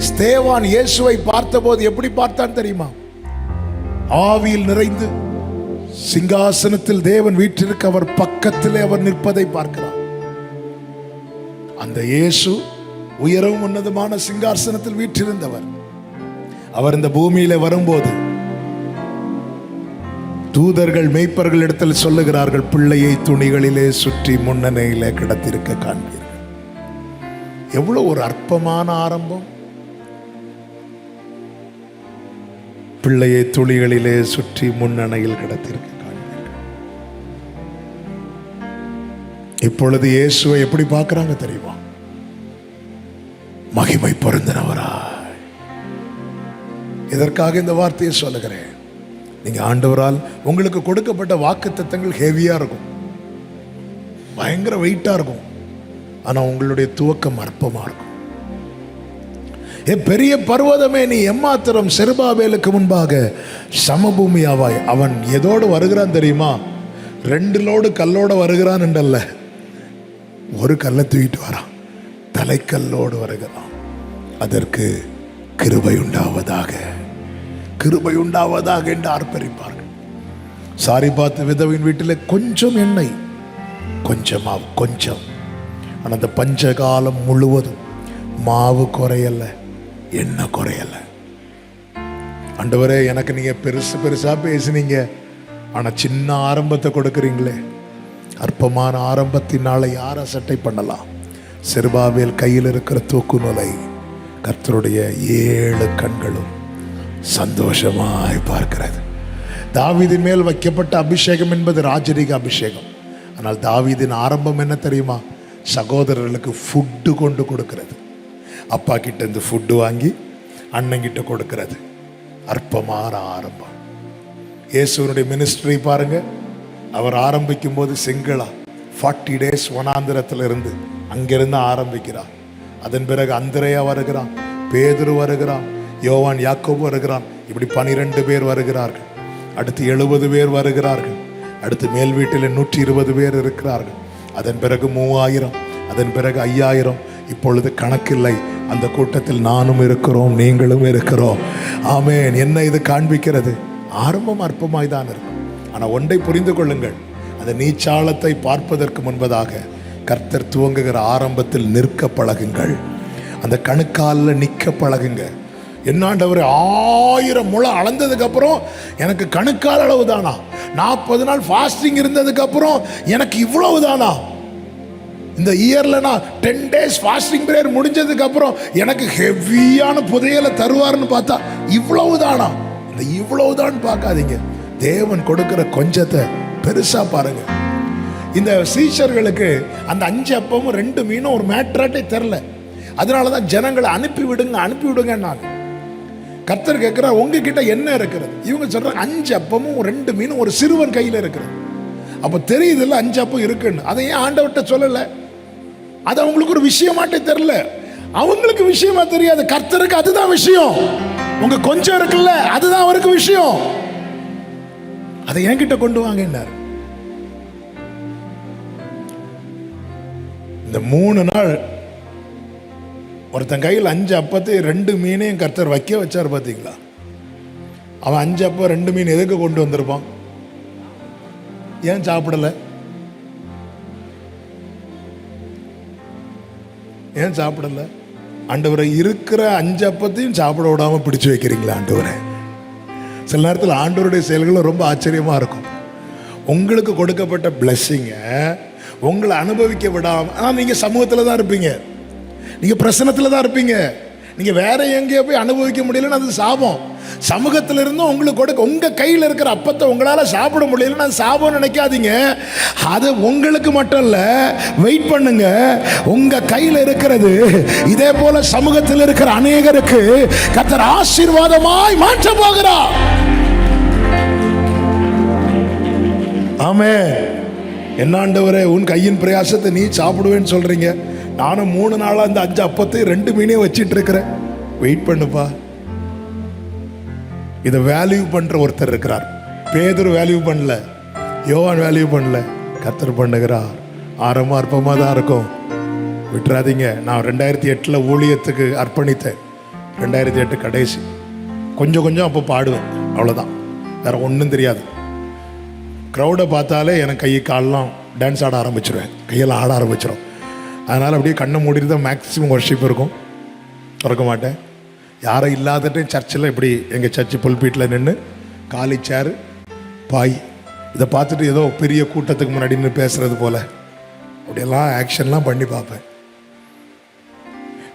ஸ்தேவான் இயேசுவை பார்த்தபோது எப்படி பார்த்தான் தெரியுமா? ஆவியில் நிறைந்து சிங்காசனத்தில் தேவன் வீற்றிருக்க அவர் பக்கத்திலே அவர் நிற்பதை பார்க்கிறார். அந்த இயேசு உயரவும் உன்னதமான சிங்காசனத்தில் வீற்றிருந்தவர். அவர் இந்த பூமியில வரும்போது தூதர்கள் மேய்ப்பர்கள் இடத்தில் சொல்லுகிறார்கள், பிள்ளையை துணிகளிலே சுற்றி முன்னணையிலே கிடத்திருக்க காண்பீர்கள். எவ்வளவு ஒரு அற்பமான ஆரம்பம்! பிள்ளையை துணிகளிலே சுற்றி முன்னணையில் கிடத்திருக்க காண்பீர்கள். இப்பொழுது இயேசுவை எப்படி பார்க்கிறாங்க தெரியுமா? மகிமை பொருந்தினவராய். இதற்காக இந்த வார்த்தையை சொல்லுகிறேன். நீங்க ஆண்டவரால் உங்களுக்கு கொடுக்கப்பட்ட வாக்குத்தத்தங்கள் ஹெவியா இருக்கும், பயங்கர வெயிட்டா இருக்கும். ஆனா உங்களுடைய துவக்கம் அற்பமா இருக்கும். பெரிய பர்வதமே நீ எம்மாத்திரம் செருபாபேலுக்கு முன்பாக சமபூமியாவாய். அவன் எதோடு வருகிறான் தெரியுமா? 2 லோடு கல்லோட வருகிறான் என்றல்ல, ஒரு கல்லை தூக்கிட்டு வரான், தலைக்கல்லோடு வருகிறான். அதற்கு கிருபை உண்டாவதாக, கிருபை உண்டாவதாக என்று ஆர்ப்பரிப்பார்கள். சாரி பார்த்து விதவின் வீட்டில் கொஞ்சம் எண்ணெய், கொஞ்சம் மாவு, கொஞ்சம். ஆனால் அந்த பஞ்சகாலம் முழுவதும் மாவு குறையல, எண்ணெய் குறையல. ஆண்டவரே, எனக்கு நீங்க பெருசு பெருசா பேசுனீங்க, ஆனா சின்ன ஆரம்பத்தை கொடுக்குறீங்களே. அற்பமான ஆரம்பத்தினால யார் அசட்டை பண்ணலாம்? செருபாபேல் கையில் இருக்கிற தூக்கு நூலை கர்த்தருடைய 7 கண்களும் சந்தோஷமாய் பார்க்கிறது. தாவீதின் மேல் வைக்கப்பட்ட அபிஷேகம் என்பது ராஜரீக அபிஷேகம். ஆனால் தாவீதின் ஆரம்பம் என்ன தெரியுமா? சகோதரர்களுக்கு ஃபுட்டு கொண்டு கொடுக்கிறது. அப்பா கிட்ட இருந்து ஃபுட்டு வாங்கி அண்ணங்கிட்ட கொடுக்கிறது. அற்பமான ஆரம்பம். இயேசுவனுடைய மினிஸ்ட்ரி பாருங்க. அவர் ஆரம்பிக்கும் போது சிங்களா 40 days வனாந்திரத்தில் இருந்து அங்கிருந்து ஆரம்பிக்கிறார். அதன் பிறகு அந்திரேயா வருகிறான், பேதுரு வருகிறான், யோவான் யாக்கோபு வருகிறான். இப்படி 12 பேர் வருகிறார்கள். அடுத்து 70 பேர் வருகிறார்கள். அடுத்து மேல் வீட்டில் 120 பேர் இருக்கிறார்கள். அதன் பிறகு 3000, அதன் பிறகு 5000. இப்பொழுது கணக்கில்லை. அந்த கூட்டத்தில் நானும் இருக்கிறோம், நீங்களும் இருக்கிறோம். ஆமென். என்ன இது காண்பிக்கிறது? ஆரம்பம் அற்பமாய் தான் இருக்கும். ஆனால் ஒன்றை புரிந்து கொள்ளுங்கள், அந்த நீச்சாளத்தை பார்ப்பதற்கு முன்பதாக கர்த்தர் துவங்குகிற ஆரம்பத்தில் நிற்க பழகுங்கள். அந்த கணுக்காலில் நிற்க பழகுங்க. என்னாண்டவர் 1000 முழம் அளந்ததுக்கு அப்புறம் எனக்கு கணுக்கால் அளவு தானா? 40 நாள் ஃபாஸ்டிங் இருந்ததுக்கு அப்புறம் எனக்கு இவ்வளவு தானா? இந்த இயர்ல நான் 10 days ஃபாஸ்டிங் பிரேயர் முடிஞ்சதுக்கு அப்புறம் எனக்கு ஹெவியான புதையலை தருவார்னு பார்த்தா இவ்வளவு தானா? இந்த இவ்வளவுதான் பார்க்காதீங்க. தேவன் கொடுக்கிற கொஞ்சத்தை பெருசா பாருங்க. இந்த சீஷர்களுக்கு அந்த 5 அப்பமும் 2 மீனும் ஒரு மேட்ராட்டே தெரில. அதனாலதான் ஜனங்களை அனுப்பி விடுங்க. நான் கர்த்தர் கேட்கிறார், உங்ககிட்ட என்ன இருக்கிறது? இவங்க சொல்றாங்க 5 அப்பமும் 2 மீனும் ஒரு சிறுவன் கையில் இருக்கிறது. அப்ப தெரியுதுல்ல 5 அப்பம் இருக்குன்னு. அதை ஏன் ஆண்டவர்கிட்ட சொல்லல? அது அவங்களுக்கு ஒரு விஷயமாட்டே தெரியல. அவங்களுக்கு விஷயமா தெரியாது, கர்த்தருக்கு அதுதான் விஷயம். உங்க கொஞ்சம் இருக்குல்ல, அதுதான் அவருக்கு விஷயம். அதை என்கிட்ட கொண்டு வாங்க. இந்த 3 நாள் ஒருத்தன் கையில் 5 அப்பத்தை 2 மீனையும் கர்த்தர் வைக்க வச்சார். பார்த்தீங்களா? அவன் 5 அப்பம் 2 மீன் எதுக்கு கொண்டு வந்திருப்பான்? ஏன் சாப்பிடல? ஏன் சாப்பிடல? ஆண்டவரை இருக்கிற 5 அப்பத்தையும் சாப்பிட விடாம பிடிச்சு வைக்கிறீங்களா ஆண்டவரை? சில நேரத்தில் ஆண்டவருடைய செயல்களும் ரொம்ப ஆச்சரியமா இருக்கும். உங்களுக்கு கொடுக்கப்பட்ட பிளெஸ்ஸிங்க உங்களை அனுபவிக்க விடாம, ஆனால் நீங்க சமூகத்தில் தான் இருப்பீங்க, நீங்க பிரசனத்தில் தான் இருப்பீங்க. நீங்க வேற எங்கேயோ போய் அனுபவிக்க முடியலன்னு அது சாபம். சமூகத்தில் இருந்தும் உங்களுக்கு கொடுக்க, உங்க கையில் இருக்கிற அப்பத்தை உங்களால சாப்பிட முடியலன்னு அது சாபம் நினைக்காதீங்க. அது உங்களுக்கு மட்டும் இல்ல, வெயிட் பண்ணுங்க. உங்க கையில் இருக்கிறது இதே போல சமூகத்தில் இருக்கிற அநேகருக்கு கர்த்தர் ஆசீர்வாதமாய் மாற்ற போகிறார். ஆமென். என்ன ஆண்டவரே, உன் கையின் பிரயாசத்தை நீ சாப்பிடுவேன்னு சொல்றீங்க. நானும் 3 நாளா இந்த 5 அப்பத்தை 2 மீனையும் வச்சிட்டு இருக்கிறேன். வெயிட் பண்ணுப்பா. இதை வேல்யூ பண்ற ஒருத்தர் இருக்கிறார். பேதுரு வேல்யூ பண்ணல, யோவான் வேல்யூ பண்ணல, கர்த்தர் பண்ணுகிறார். ஆரம்பம் அற்பமாக தான் இருக்கும், விட்டுறாதீங்க. நான் 2008 ஊழியத்துக்கு அர்ப்பணித்தேன். 2008 கடைசி கொஞ்சம் அப்போ பாடுவேன், அவ்வளோதான். வேற ஒன்றும் தெரியாது. க்ரௌடை பார்த்தாலே எனக்கு கை காலெலாம் டான்ஸ் ஆட ஆரம்பிச்சிருவேன், கையெல்லாம் ஆட ஆரம்பிச்சிடும். அதனால் அப்படியே கண்ணை மூடிட்டு தான் மேக்ஸிமம் ஒர்ஷிப் இருக்கும், திறக்க மாட்டேன். யாரும் இல்லாதட்டு சர்ச்சில் இப்படி எங்கள் சர்ச்சு புல்பீட்டில் நின்று காலி சேரு பாய் இதை பார்த்துட்டு ஏதோ பெரிய கூட்டத்துக்கு முன்னாடி நின்று பேசுறது போல் அப்படியெல்லாம் ஆக்ஷன்லாம் பண்ணி பார்ப்பேன்.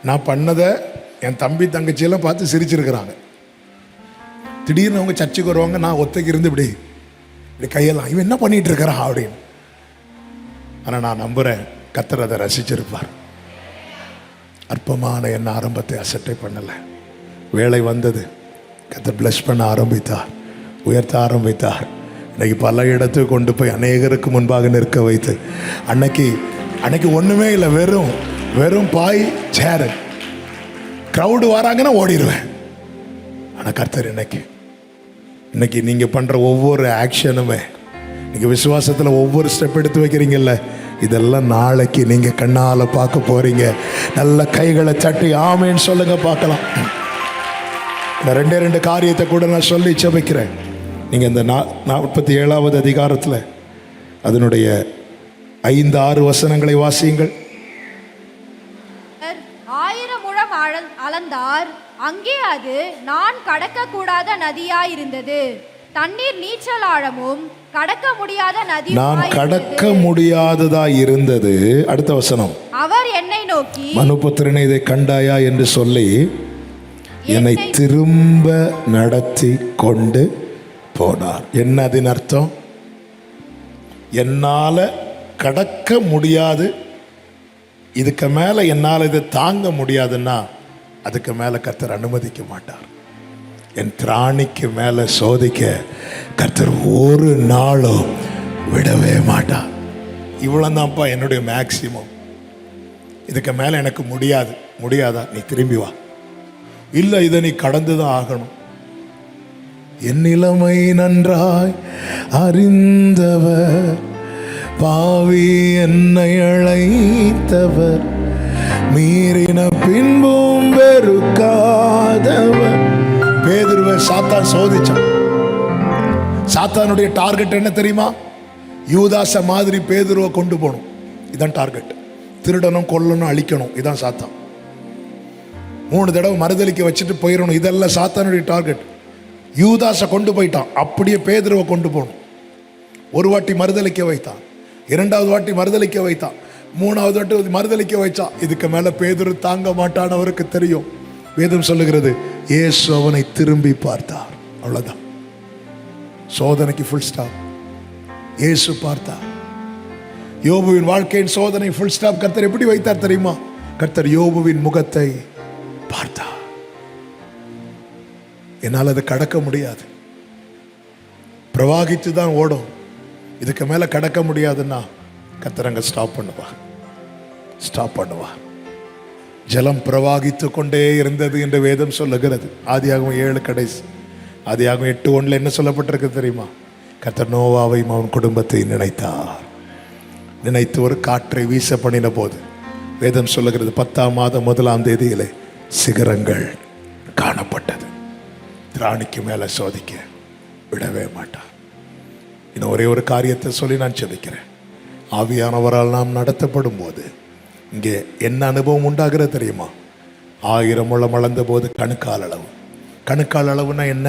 நான் பண்ணதை என் தம்பி தங்கச்சியெல்லாம் பார்த்து சிரிச்சிருக்கிறாங்க. திடீர்னு அவங்க சர்ச்சுக்கு வருவாங்க, நான் ஒத்தைக்கு இருந்து இப்படி கையெல்லாம் இவன் என்ன பண்ணிட்டு இருக்கிறான் அப்படின்னு. ஆனால் நான் நம்புகிறேன் கர்த்தர் அதை ரசிச்சிருப்பார். அற்பமான என்ன ஆரம்பத்தை அசட்டை பண்ணலை. வேலை வந்தது, கர்த்தர் பிளஸ் பண்ண ஆரம்பித்தார், உயர்த்த ஆரம்பித்தார். இன்னைக்கு பல இடத்துக்கு கொண்டு போய் அநேகருக்கு முன்பாக நிற்க வைத்து, அன்னைக்கு ஒன்றுமே இல்லை, வெறும் பாய் சேரு. க்ரௌடு வராங்கன்னா ஓடிடுவேன். ஆனால் கர்த்தர் இன்னைக்கு நீங்கள் பண்ணுற ஒவ்வொரு ஆக்ஷனுமே, நீங்கள் விசுவாசத்தில் ஒவ்வொரு ஸ்டெப் எடுத்து வைக்கிறீங்கல்ல, இதெல்லாம் நாளைக்கு நீங்கள் கண்ணால் பார்க்க போகிறீங்க. நல்ல கைகளை தட்டி ஆமேன்னு சொல்லுங்க பார்க்கலாம். இந்த 2 காரியத்தை கூட நான் சொல்லி ஜெபிக்கிறேன். நீங்கள் இந்த 47வது அதிகாரத்தில் அதனுடைய 5-6 வசனங்களை வாசியுங்கள். 1000 முழம் அளந்தார், அங்கே அது நான் கடக்க கூடாத நதியாயிருந்தது. தண்ணீர் நீச்சல் ஆழமும் கடக்க முடியாத நதி. நான் கடக்க முடியாததா இருந்தது. அடுத்த வசனம், அவர் என்னை நோக்கி, மனுபுத்திரனே இதை கண்டாயா என்று சொல்லி என்னை திரும்ப நடத்தி கொண்டு போனார். என்ன அதன் அர்த்தம்? என்னால கடக்க முடியாது, இதுக்கு மேல என்னால் இதை தாங்க முடியாதுன்னா அதுக்கு மேல கர்த்தர் அனுமதிக்க மாட்டார். என் திராணிக்கு மேல சோதிக்க கர்த்தர் ஒரு நாளும் விடவே மாட்டார். இவ்வளவுதான்ப்பா என்னுடைய மேக்சிமம். இதுக்கு மேல எனக்கு முடியாது. முடியாதா? நீ திரும்பி வா. இல்லை, இதை நீ கடந்துதான் ஆகணும். என் நிலைமை நன்றாய் அறிந்தவர், பாவி என்னை அழைத்தவர், மீறின பின்பும் வெறுக்காதவர். பேதுருவை சாத்தான் சோதிச்சான். சாத்தானுடைய டார்கெட் என்ன தெரியுமா? யூதாச மாதிரி பேதுருவை கொண்டு போகணும். இதான் டார்கெட். திருடணும், கொல்லணும், அழிக்கணும். இதான் சாத்தான். 3 தடவை மறுதலிக்க வச்சுட்டு போயிடணும். இதெல்லாம் சாத்தானுடைய டார்கெட். யூதாசை கொண்டு போயிட்டான், அப்படியே பேதுருவை கொண்டு போகணும். ஒரு வாட்டி மறுதலிக்க வைத்தான், 2வது வாட்டி மறுதலிக்க வைத்தான், 3வது வாட்டி மறுதலிக்க வைச்சான். இதுக்கு மேல பேதுரு தாங்க மாட்டான், அவருக்கு தெரியும். வேதம் சொல்லுகிறது, இயேசு அவனை திரும்பி பார்த்தார். அவ்வளவுதான். சோதனைக்கு ஃபுல் ஸ்டாப். இயேசு பார்த்தார். யோபுவின் வாழ்க்கையின் சோதனை ஃபுல் ஸ்டாப் கர்த்தர் எப்படி வைத்தார் தெரியுமா? கர்த்தர் யோபுவின் முகத்தை பார்த்தார். என்னால் அதை கடக்க முடியாது, பிரவாகித்து தான் ஓடும். இதுக்கு மேல கடக்க முடியாதுன்னா கர்த்தர் அங்க ஸ்டாப் பண்ணுவா. ஜலம் பிரவாகித்து கொண்டே இருந்தது என்று வேதம் சொல்லுகிறது. ஆதியாகமம் 7 கடைசி. ஆதியாகமம் 8:1 என்ன சொல்லப்பட்டிருக்கு தெரியுமா? கர்த்தர் நோவாவையும் அவன் குடும்பத்தை நினைத்து ஒரு காற்றை வீச பண்ணின போது வேதம் சொல்லுகிறது 10ஆம் மாதம் 1ஆம் தேதியிலே சிகரங்கள் காணப்பட்டது. திராணிக்கு மேல சோதிக்க விடவே மாட்டார். இன்னும் ஒரே ஒரு காரியத்தை சொல்லி நான் செபிக்கிறேன். ஆவியானவரால் நாம் நடத்தப்படும் போது இங்கே என்ன அனுபவம் உண்டாகிறது தெரியுமா? 1000 முழம் அளந்த போது கணுக்கால் அளவுனா என்ன?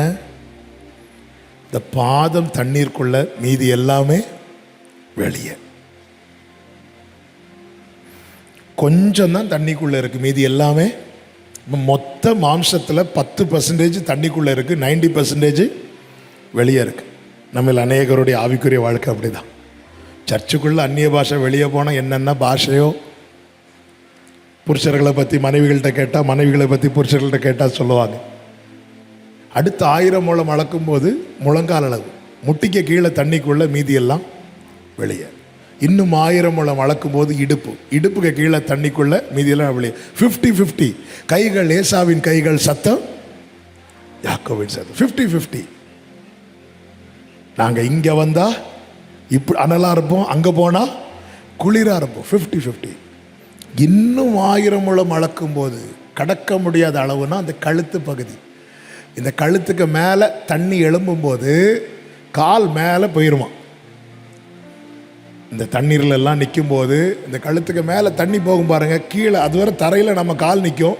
இந்த பாதம் தண்ணீருக்குள்ள, மீதி எல்லாமே வெளியே. கொஞ்சம் தான் தண்ணிக்குள்ள இருக்கு, மீதி எல்லாமே மொத்த மாம்சத்தில் 10% தண்ணிக்குள்ள இருக்கு, 90% வெளியே இருக்கு. நம்ம அநேகருடைய ஆவிக்குரிய வாழ்க்கை அப்படிதான். சர்ச்சுக்குள்ள அந்நிய பாஷை வெளியே போனால் என்னென்ன பாஷையோ, புருஷர்களை பற்றி மனைவிகள்கிட்ட கேட்டால், மனைவிகளை பற்றி புருஷர்கள்ட்ட கேட்டால் சொல்லுவாங்க. அடுத்த 1000 முழம் அளக்கும் போது முழங்கால் அளவு, முட்டிக்கு கீழே தண்ணிக்குள்ள, மீதி எல்லாம் வெளியே. இன்னும் 1000 முழம் அளக்கும் போது இடுப்புக்கு கீழே தண்ணிக்குள்ள, மீதி எல்லாம் வெளியே. 50-50. கைகள் ஏசாவின் கைகள், சத்தம் யாக்கோவின் சத்தம். 50-50. நாங்கள் இங்கே வந்தா இப்படி அனலாக இருப்போம், அங்கே போனால் குளிராக இருப்போம். 50-50. இன்னும் 1000 முழம் அளக்கும் போது கடக்க முடியாத அளவுனா அந்த கழுத்து பகுதி. இந்த கழுத்துக்கு மேலே தண்ணி எழும்பும் போது கால் மேலே போயிருமா. இந்த தண்ணீரில் எல்லாம் நிற்கும் போது இந்த கழுத்துக்கு மேலே தண்ணி போகும் பாருங்க, கீழே அதுவரை தரையில் நம்ம கால் நிற்கும்,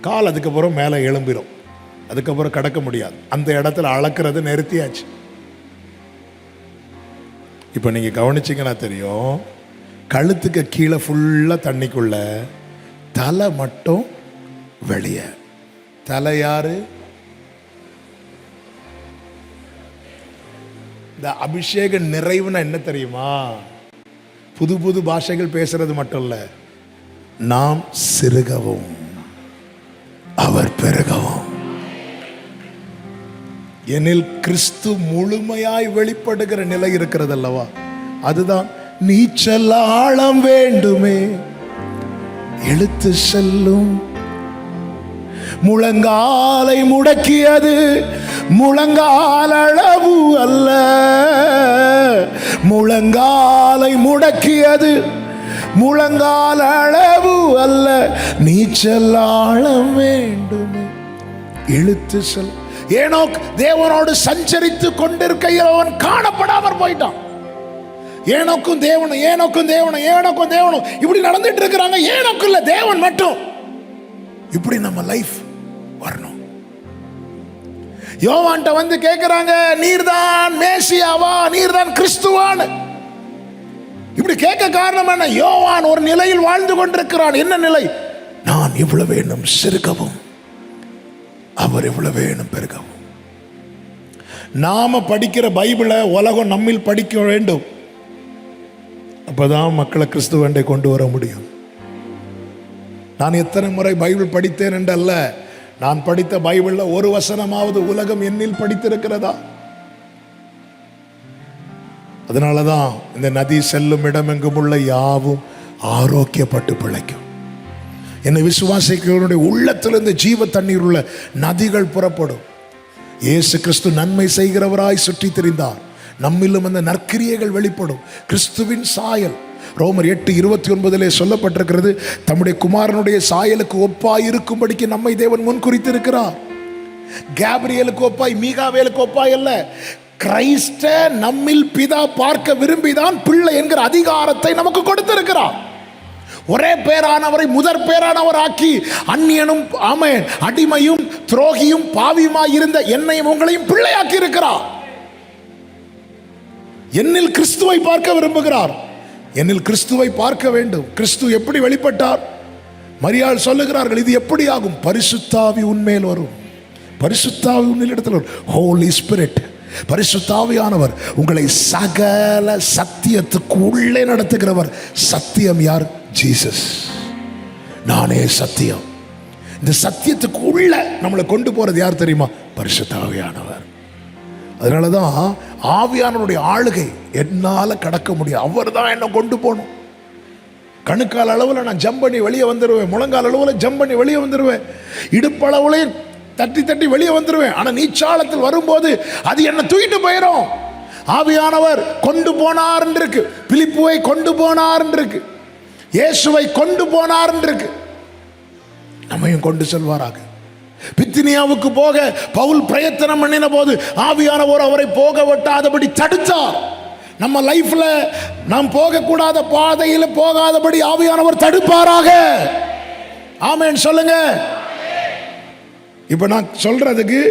கால் அதுக்கப்புறம் மேலே எழும்பிடும், அதுக்கப்புறம் கடக்க முடியாது. அந்த இடத்துல அளக்கிறது நிறுத்தியாச்சு. இப்போ நீங்கள் கவனிச்சிங்கன்னா தெரியும், கழுத்துக்கு கீழே ஃபுல்லாக தண்ணிக்குள்ள, தலை மட்டும் வெளியே. தலை யாரு? இந்த அபிஷேக நிறைவுனா என்ன தெரியுமா? புது பாஷைகள் பேசுறது மட்டும் இல்ல, நாம் சிறுகவும் அவர் பெருகவும். எனில் கிறிஸ்து முழுமையாய் வெளிப்படுகிற நிலை இருக்கிறது அல்லவா? அதுதான் நீச்சல் ஆழம் வேண்டுமே, இழுத்து செல்லும். முழங்காலை முடக்கியது முழங்கால் அளவு அல்ல, முழங்காலை முடக்கியது முழங்கால் அளவு அல்ல, நீச்சல் ஆழம் வேண்டுமே, இழுத்து செல். ஏனோக் தேவனோடு சஞ்சரித்து கொண்டிருக்கையில் அவன் காணப்படாமற் போயிட்டான். ஏனோக்கும் தேவனும் இப்படி நடந்துட்டு இருக்கிறாங்க. ஏனோக்கு இல்ல, தேவன் மட்டும். இப்படி நம்ம லைஃப் வரணும். யோவான்ட்ட வந்து கேட்கிறாங்க, நீர்தான் மேசியாவா, நீர்தான் கிறிஸ்துவான்னு. இப்படி கேட்க காரணம் என்ன? யோவான் ஒரு நிலையில் வாழ்ந்து கொண்டிருக்கிறான். என்ன நிலை? நான் இவ்வளவு வேணும் சிறுகவும், அவர் இவ்வளவு வேணும் பெருகவும். நாம படிக்கிற பைபிளை உலகம் நம்மில் படிக்க வேண்டும். அப்பதான் மக்களை கிறிஸ்துவண்டை கொண்டு வர முடியும். நான் எத்தனை முறை பைபிள் படித்தேன் என்றல்ல, நான் படித்த பைபிள்ல ஒரு வசனமாவது உலகம் என்னில் படித்திருக்கிறதா? அதனாலதான் இந்த நதி செல்லும் இடமெங்கும் உள்ள யாவும் ஆரோக்கியப்பட்டு பிழைக்கும். என்னை விசுவாசிக்கிறவருடைய உள்ளத்திலிருந்து ஜீவ தண்ணீர் உள்ள நதிகள் புறப்படும். இயேசு கிறிஸ்து நன்மை செய்கிறவராய் சுற்றி திரிந்தார். நம்மிலும் அந்த நற்கிரியைகள் வெளிப்படும். கிறிஸ்துவின் சாயல் ரோமர் 8:29 சொல்லப்பட்டிருக்கிறது. தம்முடைய குமாரனுடைய சாயலுக்கு ஒப்பாய் இருக்கும்படிக்கு நம்மை தேவன் முன் குறித்திருக்கிறார். கேப்ரியலுக்கு ஒப்பாய், மீகாவேலுக்கு ஒப்பாய் அல்ல, கிறிஸ்த நம்மில் பிதா பார்க்க விரும்பிதான் பிள்ளை என்கிற அதிகாரத்தை நமக்கு கொடுத்திருக்கிறார். ஒரே பேரானவரை முதற் பேரானவர் ஆக்கி அந்நியனும் ஆமென் அடிமையும் துரோகியும் பாவியுமாய் இருந்த என்னையும் உங்களையும் பிள்ளையாக்கி இருக்கிறார். என்னில் கிறிஸ்துவை பார்க்க விரும்புகிறார். என்னில் கிறிஸ்துவை பார்க்க வேண்டும். கிறிஸ்து எப்படி வெளிப்பட்டார்? மரியாள் சொல்லுகிறார்கள், இது எப்படி ஆகும்? பரிசுத்தாவி உன்மேல் வரும். பரிசுத்தாவி உன்னிடத்தில் வரும். ஹோலி ஸ்பிரிட், பரிசுத்தாவியானவர் உங்களை சகல சத்தியத்துக்கு உள்ளே நடத்துகிறவர். சத்தியம் யார்? ஜீசஸ். நானே சத்தியம். இந்த சத்தியத்துக்கு உள்ள நம்மளை கொண்டு போறது யார் தெரியுமா? பரிசுத்தாவியானவர். அதனாலதான் ஆவியானவருடைய ஆளுகை என்னால கடக்க முடியும். அவர் தான் என்ன கொண்டு போகணும். கணுக்கால் அளவில் நான் ஜம்ப் பண்ணி வெளியே வந்துடுவேன், முழங்கால் அளவில் ஜம்ப் பண்ணி வெளியே வந்துடுவேன், இடுப்பளவுலையும் தட்டி தட்டி வெளியே வந்துடுவேன். ஆனா நீச்சாளத்தில் வரும்போது அது என்ன தூக்கிட்டு போயிடும். ஆவியானவர் கொண்டு போனார் இருக்கு, பிலிப்புவை கொண்டு போனார் இருக்கு, இயேசுவை கொண்டு போனார் இருக்கு, நம்மையும் கொண்டு செல்வாராக. பித்தினியாவுக்கு போக பவுல் பிரயத்தனம் பண்ணின போது ஆவியானவர் அவரை போக விட்டாதபடி தடுத்தார். நம்ம லைஃப்ல நாம் போகக்கூடாத பாதையில் போகாதபடி ஆவியானவர் தடுப்பாராக. ஆமென் சொல்லுங்க. இப்ப நான் சொல்றதுக்கு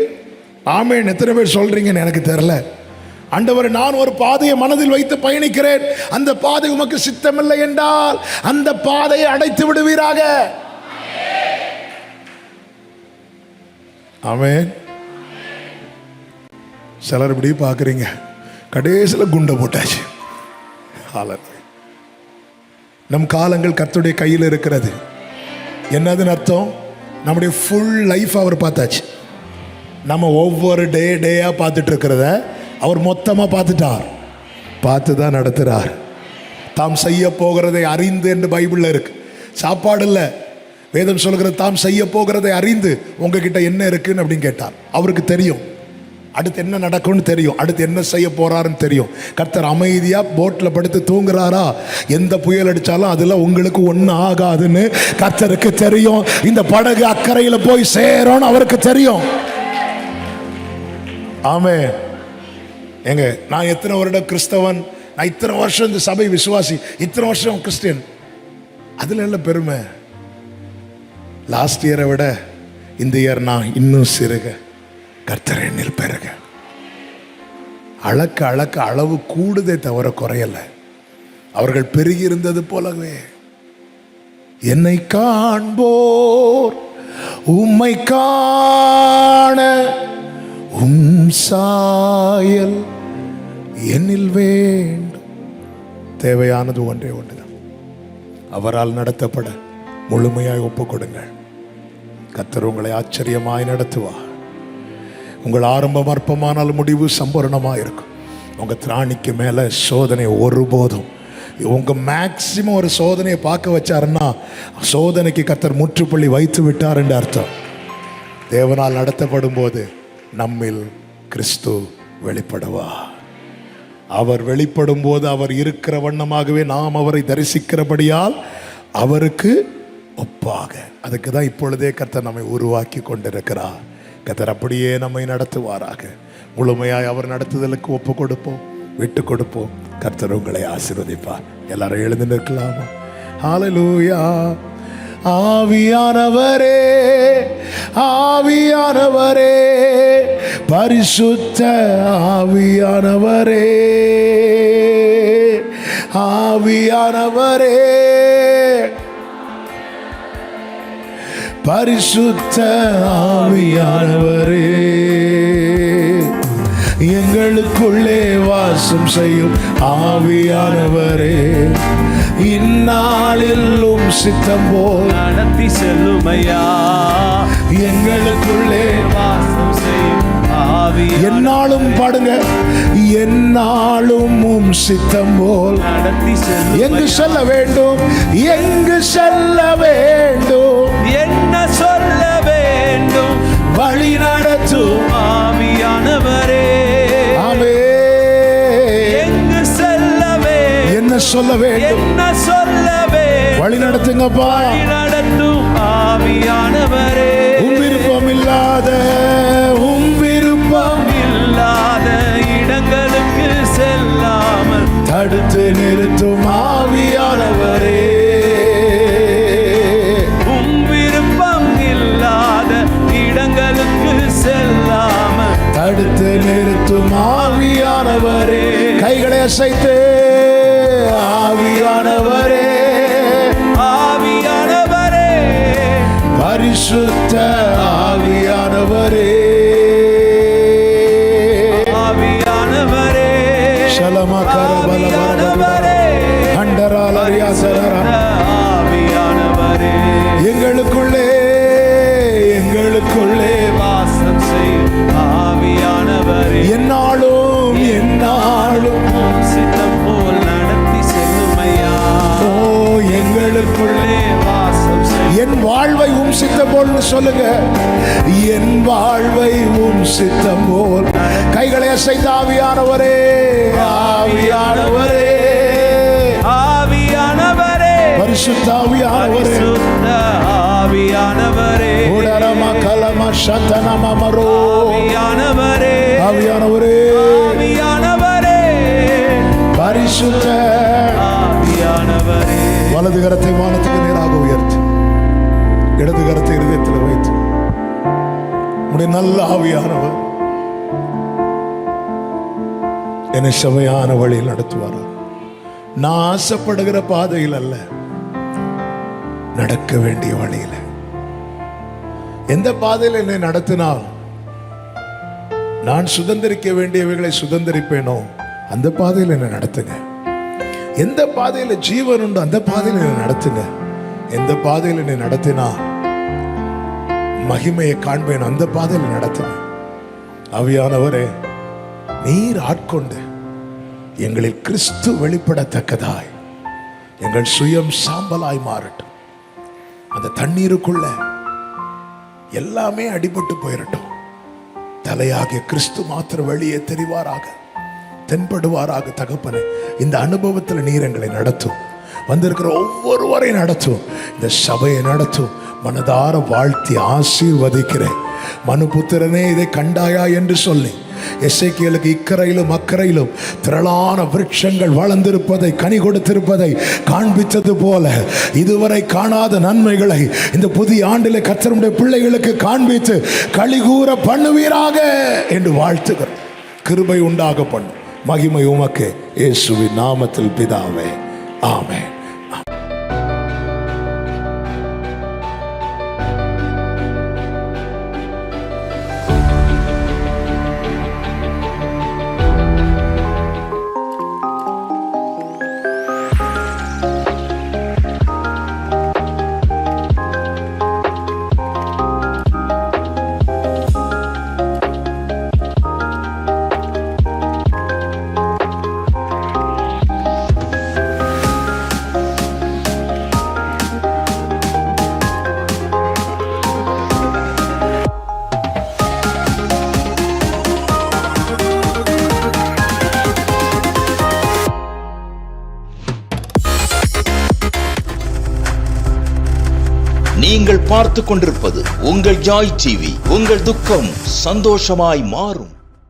ஆமென் எத்தனை பேர் சொல்றீங்கன்னு எனக்கு தெரியல. ஆண்டவர், நான் ஒரு பாதையை மனதில் வைத்து பயணிக்கிறேன், அந்த பாதை உமக்கு சித்தமில்லை என்றால் அந்த பாதையை அடைத்து விடுவீராக. ஆமென். சிலர் இப்படி பார்க்குறீங்க, கடைசியில் குண்டை போட்டாச்சு. நம் காலங்கள் கர்த்தருடைய கையில் இருக்கிறது. என்னதுன்னு அர்த்தம்? நம்முடைய ஃபுல் லைஃப் அவர் பார்த்தாச்சு. நம்ம ஒவ்வொரு டேயா பார்த்துட்டு இருக்கிறத அவர் மொத்தமாக பார்த்துட்டார். பார்த்து தான் நடத்துகிறார். தாம் செய்ய போகிறதை அறிந்து என்று பைபிளில் இருக்கு. சாப்பாடு இல்லை, வேதம் சொல்கிறது தாம் செய்ய போகிறதை அறிந்து உங்ககிட்ட என்ன இருக்குன்னு அப்படின்னு கேட்டார். அவருக்கு தெரியும் அடுத்து என்ன நடக்கும்னு தெரியும், அடுத்து என்ன செய்ய போறாருன்னு தெரியும். கர்த்தர் அமைதியா போட்ல படுத்து தூங்குறாரா, எந்த புயல் அடிச்சாலும் அதுல உங்களுக்கு ஒன்றும் ஆகாதுன்னு கர்த்தருக்கு தெரியும். இந்த படகு அக்கறையில போய் சேரும்னு அவருக்கு தெரியும். ஆமே. எங்க நான் எத்தனை வருடம் கிறிஸ்தவன், நான் இத்தனை வருஷம் இந்த சபை விசுவாசி, இத்தனை வருஷம் கிறிஸ்டியன், அதுல எல்லாம் பெருமை. லாஸ்ட் இயரை விட இந்த இயர் நான் இன்னும் சிறுக, கர்த்தர் என்னில் பெருக. அளக்க அளக்க அளவு கூடுதே தவிர குறையல. அவர்கள் பெருகி இருந்தது போலவே. என்னை காண்போர் உம்மை காண உம் சாயல் என்னில் வேண்டும். தேவையானது ஒன்றே ஒன்றுதான், அவரால் நடத்தப்பட முழுமையாய் ஒப்பு கொடுங்கள். கர்த்தர் உங்களை ஆச்சரியமாய் நடத்துவார். உங்கள் ஆரம்பம் அற்பமானால் முடிவு சம்பூர்ணமாக இருக்கும். உங்கள் திராணிக்கு மேலே சோதனை ஒருபோதும், உங்கள் மேக்சிமம் ஒரு சோதனையை பார்க்க வச்சாருன்னா சோதனைக்கு கர்த்தர் முற்றுப்புள்ளி வைத்து விட்டார் என்று அர்த்தம். தேவனால் நடத்தப்படும் போது நம்மில் கிறிஸ்து வெளிப்படுவா. அவர் வெளிப்படும் போது அவர் இருக்கிற வண்ணமாகவே நாம் அவரை தரிசிக்கிறபடியால் அவருக்கு ஒப்பாக. அதுக்கு தான் இப்பொழுதே கர்த்தர் நம்மை உருவாக்கி கொண்டிருக்கிறார். கர்த்தர் அப்படியே நம்மை நடத்துவாராக. முழுமையாய் அவர் நடத்துதலுக்கு ஒப்பு கொடுப்போம், விட்டு கொடுப்போம். கர்த்தர் உங்களை ஆசீர்வதிப்பார். எல்லாரும் எழுந்து நிற்கலாமா? ஹல்லேலூயா. ஆவியானவரே, ஆவியானவரே, பரிசுத்த ஆவியானவரே, ஆவியானவரே, பரிசுத்த ஆவியானவரே, எங்களுக்குள்ளே வாசம் செய்யும் ஆவியானவரே, இந்நாளிலும் சித்தம் போல் நடத்தி செல்லுமையா. எங்களுக்குள்ளே வாசம் செய்யும் ஆவி என்னாலும் பாடுங்க, என்னாலும் சித்தம் போல் நடத்தி செல்லும். எங்கு செல்ல வேண்டும், எங்கு செல்ல வேண்டும், என்ன சொல்ல வேண்டும், வழி நடத்தும் ஆவியானவரே. ஆமே. எங்கு செல்ல வேண்டும், என்ன சொல்ல வேண்டும், என்ன சொல்ல வேண்டும், வழி நடத்துங்கப்பா. வழி நடத்தும் ஆவியானவரே. உம் விருப்பம் இல்லாத, உம் விருப்பம் இல்லாத இடங்களுக்கு செல்லாமல் தடுத்து நிறுத்தும் ஆவியானவரே, உம் விருப்பம் இல்லாத இடங்களுக்கு செல்லாமல் தடுத்து நிறுத்தும் ஆவியானவரே. கைகளை அசைத்து ஆவியானவரே, ஆவியானவரே, பரிசுத்த ஆவியானவரே, ஆவியானவரே, ஆவியானவரே, ஆவியானவரே, எங்களுக்குள்ளே, எங்களுக்குள்ளே வாசம் செய்யும் ஆவியானவரே. என்னாலும், என்னாலும் சித்தம் போல் நடத்தி செல்லுமையா. ஓ எங்களுக்குள்ளே வாசம் செய்யும் என் வாழ்வை உம் சித்தம் போல் சொல்லுங்க, என் வாழ்வை உம் சித்தம் போல். கைகளை அசைத்து ஆவியானவரே, ஆவியானவரே, ஆவியானவரே, பரிசுத்த ஆவியானவரே, பரிசுத்த ஆவியானவரே, உடரமா கலமா சத்தனமா மரோ, ஆவியானவரே, ஆவியானவரே, ஆவியானவரே, பரிசுத்த ஆவியானவரே. வலது கரத்தை வானத்துக்கு நேராக உயர்த்தி, இடது கரத்தை இருதயத்தில் வைத்து, உடைய நல்ல ஆவியானவர் என்னை செவையான வழியில் நடத்துவார். நான் ஆசைப்படுகிற பாதையில் அல்ல, நடக்க வேண்டிய வழியில். எந்த பாதையில் என்னை நடத்தினால் நான் சுதந்திரிக்க வேண்டியவைகளை சுதந்திரிப்பேனோ அந்த பாதையில் என்னை நடத்துங்க. எந்த பாதையில் ஜீவன் உண்டு அந்த பாதையில் என்னை நடத்துங்க. எந்த பாதையில் என்னை நடத்தினா மகிமையை காண்பேன் அந்த பாதையில் நடத்துங்க. ஆவியானவரே, நீர் ஆட்கொண்டு எங்களில் கிறிஸ்து வெளிப்படத்தக்கதாய் எங்கள் சுயம் சாம்பலாய் மாறட்டும். அந்த தண்ணீருக்குள்ள எல்லாமே அடிபட்டு போயிடட்டும். தலையாகிய கிறிஸ்து மாத்திர வெளியே தெரிவாராக, தென்படுவாராக. தகப்பனே, இந்த அனுபவத்தில் நீர் எங்களை நடத்தும். வந்திருக்கிற ஒவ்வொருவரையும் நடத்தும். இந்த சபையை நடத்தும். மனதார வாழ்த்தி ஆசீர்வதிக்கிறேன். மனுபுத்திரனே, இதை கண்டாயா என்று சொல்லி எசேக்கியேலுக்கு இக்கரையிலும் அக்கரையிலும் திரளான விருட்சங்கள் வளர்ந்திருப்பதை, கனி கொடுத்திருப்பதை காண்பித்தது போல இதுவரை காணாத நன்மைகளை இந்த புதிய ஆண்டிலே கர்த்தருடைய பிள்ளைகளுக்கு காண்பித்து களிகூர பண்ணுவீராக என்று வாழ்த்துகிறோம். கிருபை உண்டாக பண்ணும். மகிமை உமக்கு, இயேசுவின் நாமத்தில் பிதாவே, ஆமென். நீங்கள் பார்த்து கொண்டிருப்பது உங்கள் ஜாய் டிவி. உங்கள் துக்கம் சந்தோஷமாய் மாறும்.